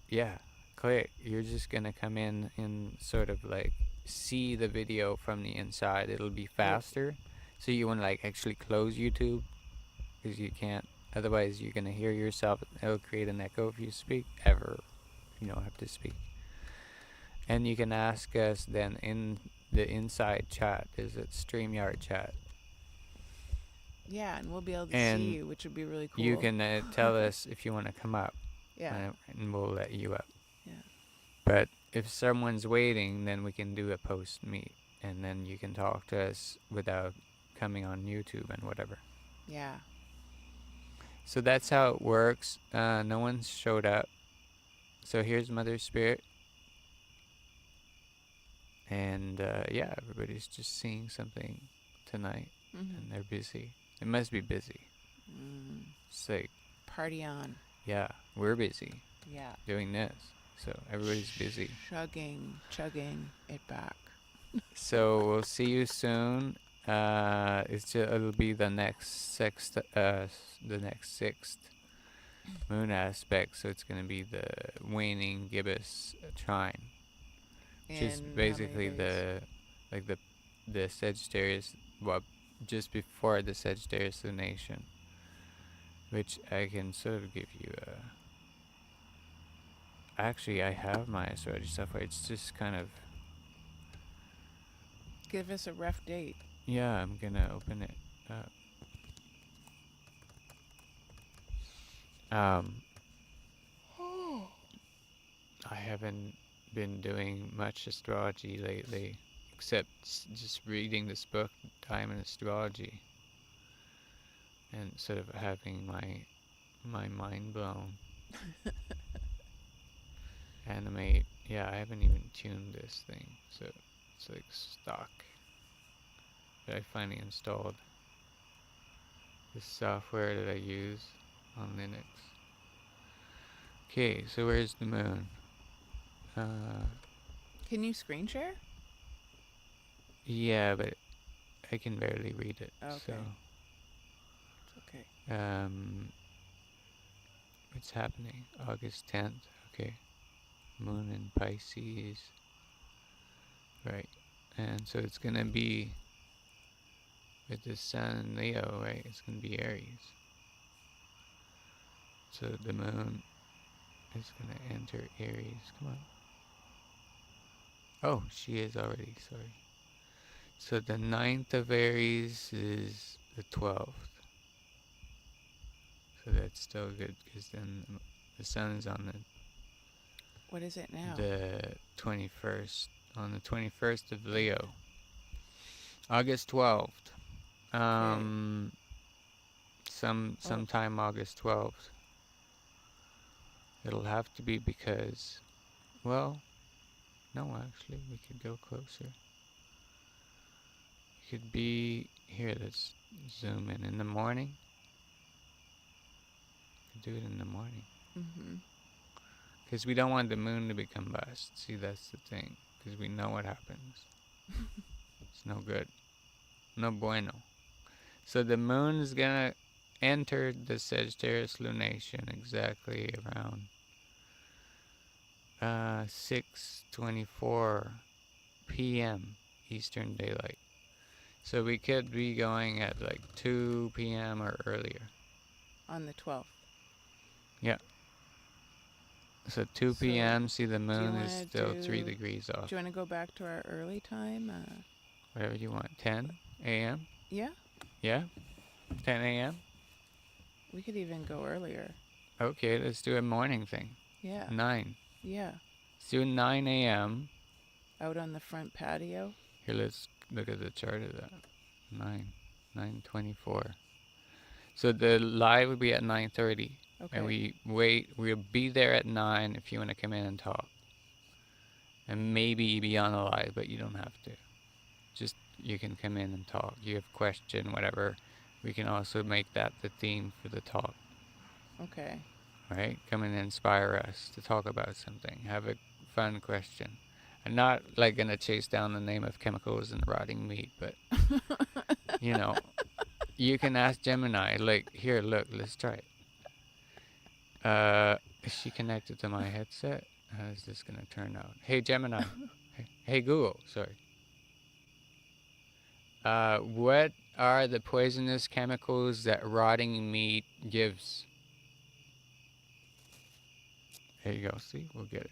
Yeah, click. You're just gonna come in and sort of like see the video from the inside. It'll be Yep. faster. So you wanna like actually close YouTube because you can't. Otherwise, you're gonna hear yourself. It'll create an echo if you speak. Ever, you don't have to speak. And you can ask us then in the inside chat. Is it StreamYard chat? Yeah, and we'll be able to see And you, which would be really you cool. can tell us if you want to come up, Yeah. and we'll let you up. Yeah. But if someone's waiting, then we can do a post meet, and then you can talk to us without coming on YouTube and whatever. Yeah. So that's how it works. No one's showed up. So here's Mother Spirit. And yeah, everybody's just seeing something tonight. Mm-hmm. And they're busy. It must be busy. Mm. It's like, Party on. yeah, we're busy Yeah. doing this. So everybody's busy. Chugging it back. So we'll see you soon. It'll be the next sixth moon aspect. So it's gonna be the waning gibbous trine, which is In how many basically days? the Sagittarius, well, just before the Sagittarius lunation, which I can sort of give you a. Actually, I have my astrology software. It's just kind of. Give us a rough date. Yeah, I'm gonna open it up. I haven't been doing much astrology lately, except just reading this book, Time in Astrology, and sort of having my mind blown. Animate. Yeah, I haven't even tuned this thing, so it's like stock. But I finally installed this software that I use on Linux. Okay, so where's the moon? Can you screen share? Yeah, but I can barely read it. Okay. It's okay. What's happening? August 10th. Okay. Moon in Pisces. Right. And so it's going to be with the sun in Leo, right? It's going to be Aries. So the moon is going to enter Aries. Come on. Oh, she is already. Sorry. So the 9th of Aries is the 12th. So that's still good because then the sun is on What is it now? the 21st. On the 21st of Leo. August 12th. Sometime August 12th. It'll have to be because, well, no, actually, we could go closer. It could be here. Let's zoom in the morning. We could do it in the morning Mm-hmm. because we don't want the moon to become bust. See, that's the thing. Because we know what happens. It's no good. No bueno. So the moon is gonna enter the Sagittarius lunation exactly around 6:24 p.m. Eastern Daylight. So we could be going at like 2 p.m. or earlier. On the 12th. Yeah. So 2 So, p.m. See, the do you moon is want still to 3 degrees off. Do you want to go back to our early time? Whatever you want. 10 a.m. Yeah. Yeah. 10 a.m. We could even go earlier. Okay, let's do a morning thing. Yeah. 9. Yeah. Let's do 9 a.m. Out on the front patio. Here, let's look at the chart of that. 9:24. So the live would be at 9:30. Okay. And we'll be there at 9 if you want to come in and talk. And maybe be on the live, but you don't have to. Just, you can come in and talk. You have a question, whatever. We can also make that the theme for the talk. Okay. Right? Come and inspire us to talk about something. Have a fun question. I'm not like gonna chase down the name of chemicals in rotting meat, but you know, you can ask Gemini. Like, here, look, let's try it. Is she connected to my headset? How is this gonna turn out? Hey Gemini. Hey Google. Sorry. What are the poisonous chemicals that rotting meat gives? There you go. See, we'll get it.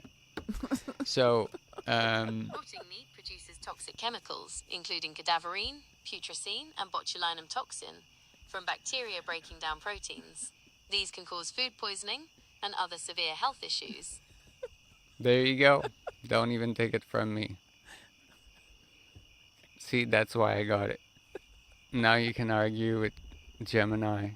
So, Rotting meat produces toxic chemicals, including cadaverine, putrescine, and botulinum toxin, from bacteria breaking down proteins. These can cause food poisoning and other severe health issues. there you go. Don't even take it from me. See, that's why I got it. Now you can argue with Gemini.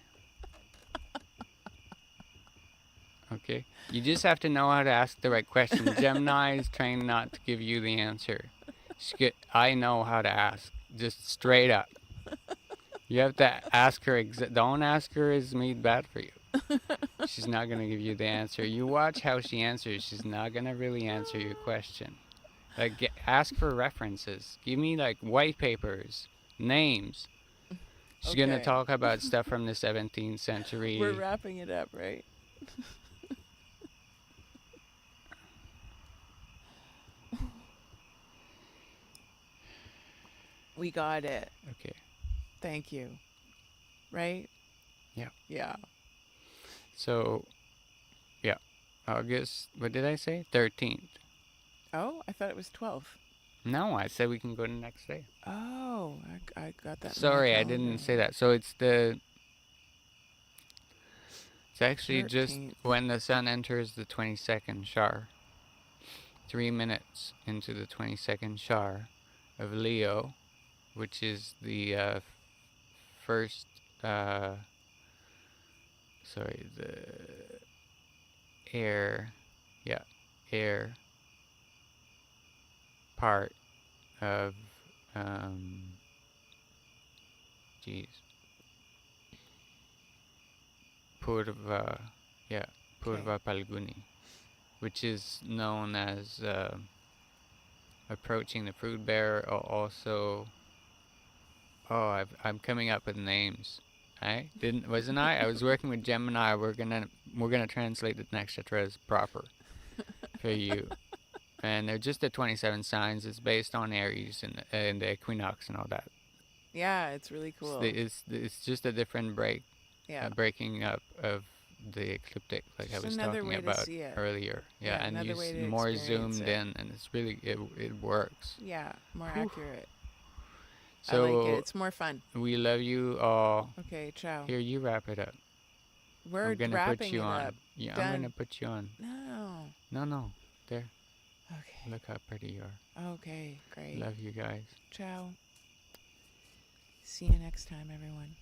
Okay. You just have to know how to ask the right question. Gemini is trained not to give you the answer. I know how to ask. Just straight up. You have to ask her. Don't ask her, is meat bad for you? She's not going to give you the answer. You watch how she answers. She's not going to really answer your question. Like, ask for references. Give me, like, white papers, names. She's going to Okay. talk about stuff from the 17th century. We're wrapping it up, right? We got it. Okay. Thank you. Right? Yeah. Yeah. So, yeah. August, what did I say? 13th. Oh, I thought it was 12. No, I said we can go the next day. Oh, I got that. Sorry, I didn't say that. So it's actually just 13th. when the sun enters the 22nd shar. 3 minutes into the 22nd shar of Leo, which is the first, the air part of, Purva, Purva Palguni, which is known as approaching the fruit bearer, or also, I'm coming up with names. Wasn't I? I was working with Gemini. We're gonna translate the nakshatras proper for you, and they're just the 27 signs. It's based on Aries and the equinox and all that. Yeah, it's really cool. It's just a different breaking up of the ecliptic, like Just I was another talking way to about see it. earlier. Yeah, and another way to more experience zoomed it. in, and it's really it works. Yeah, more Whew. accurate. So I like it. It's more fun. we love you all. Okay, ciao. Here, you wrap it up. We're I'm gonna wrapping put you it on. up. Yeah, Done. I'm gonna put you on. No. No. There. Okay. Look how pretty you are. Okay, great. Love you guys. Ciao. See you next time, everyone.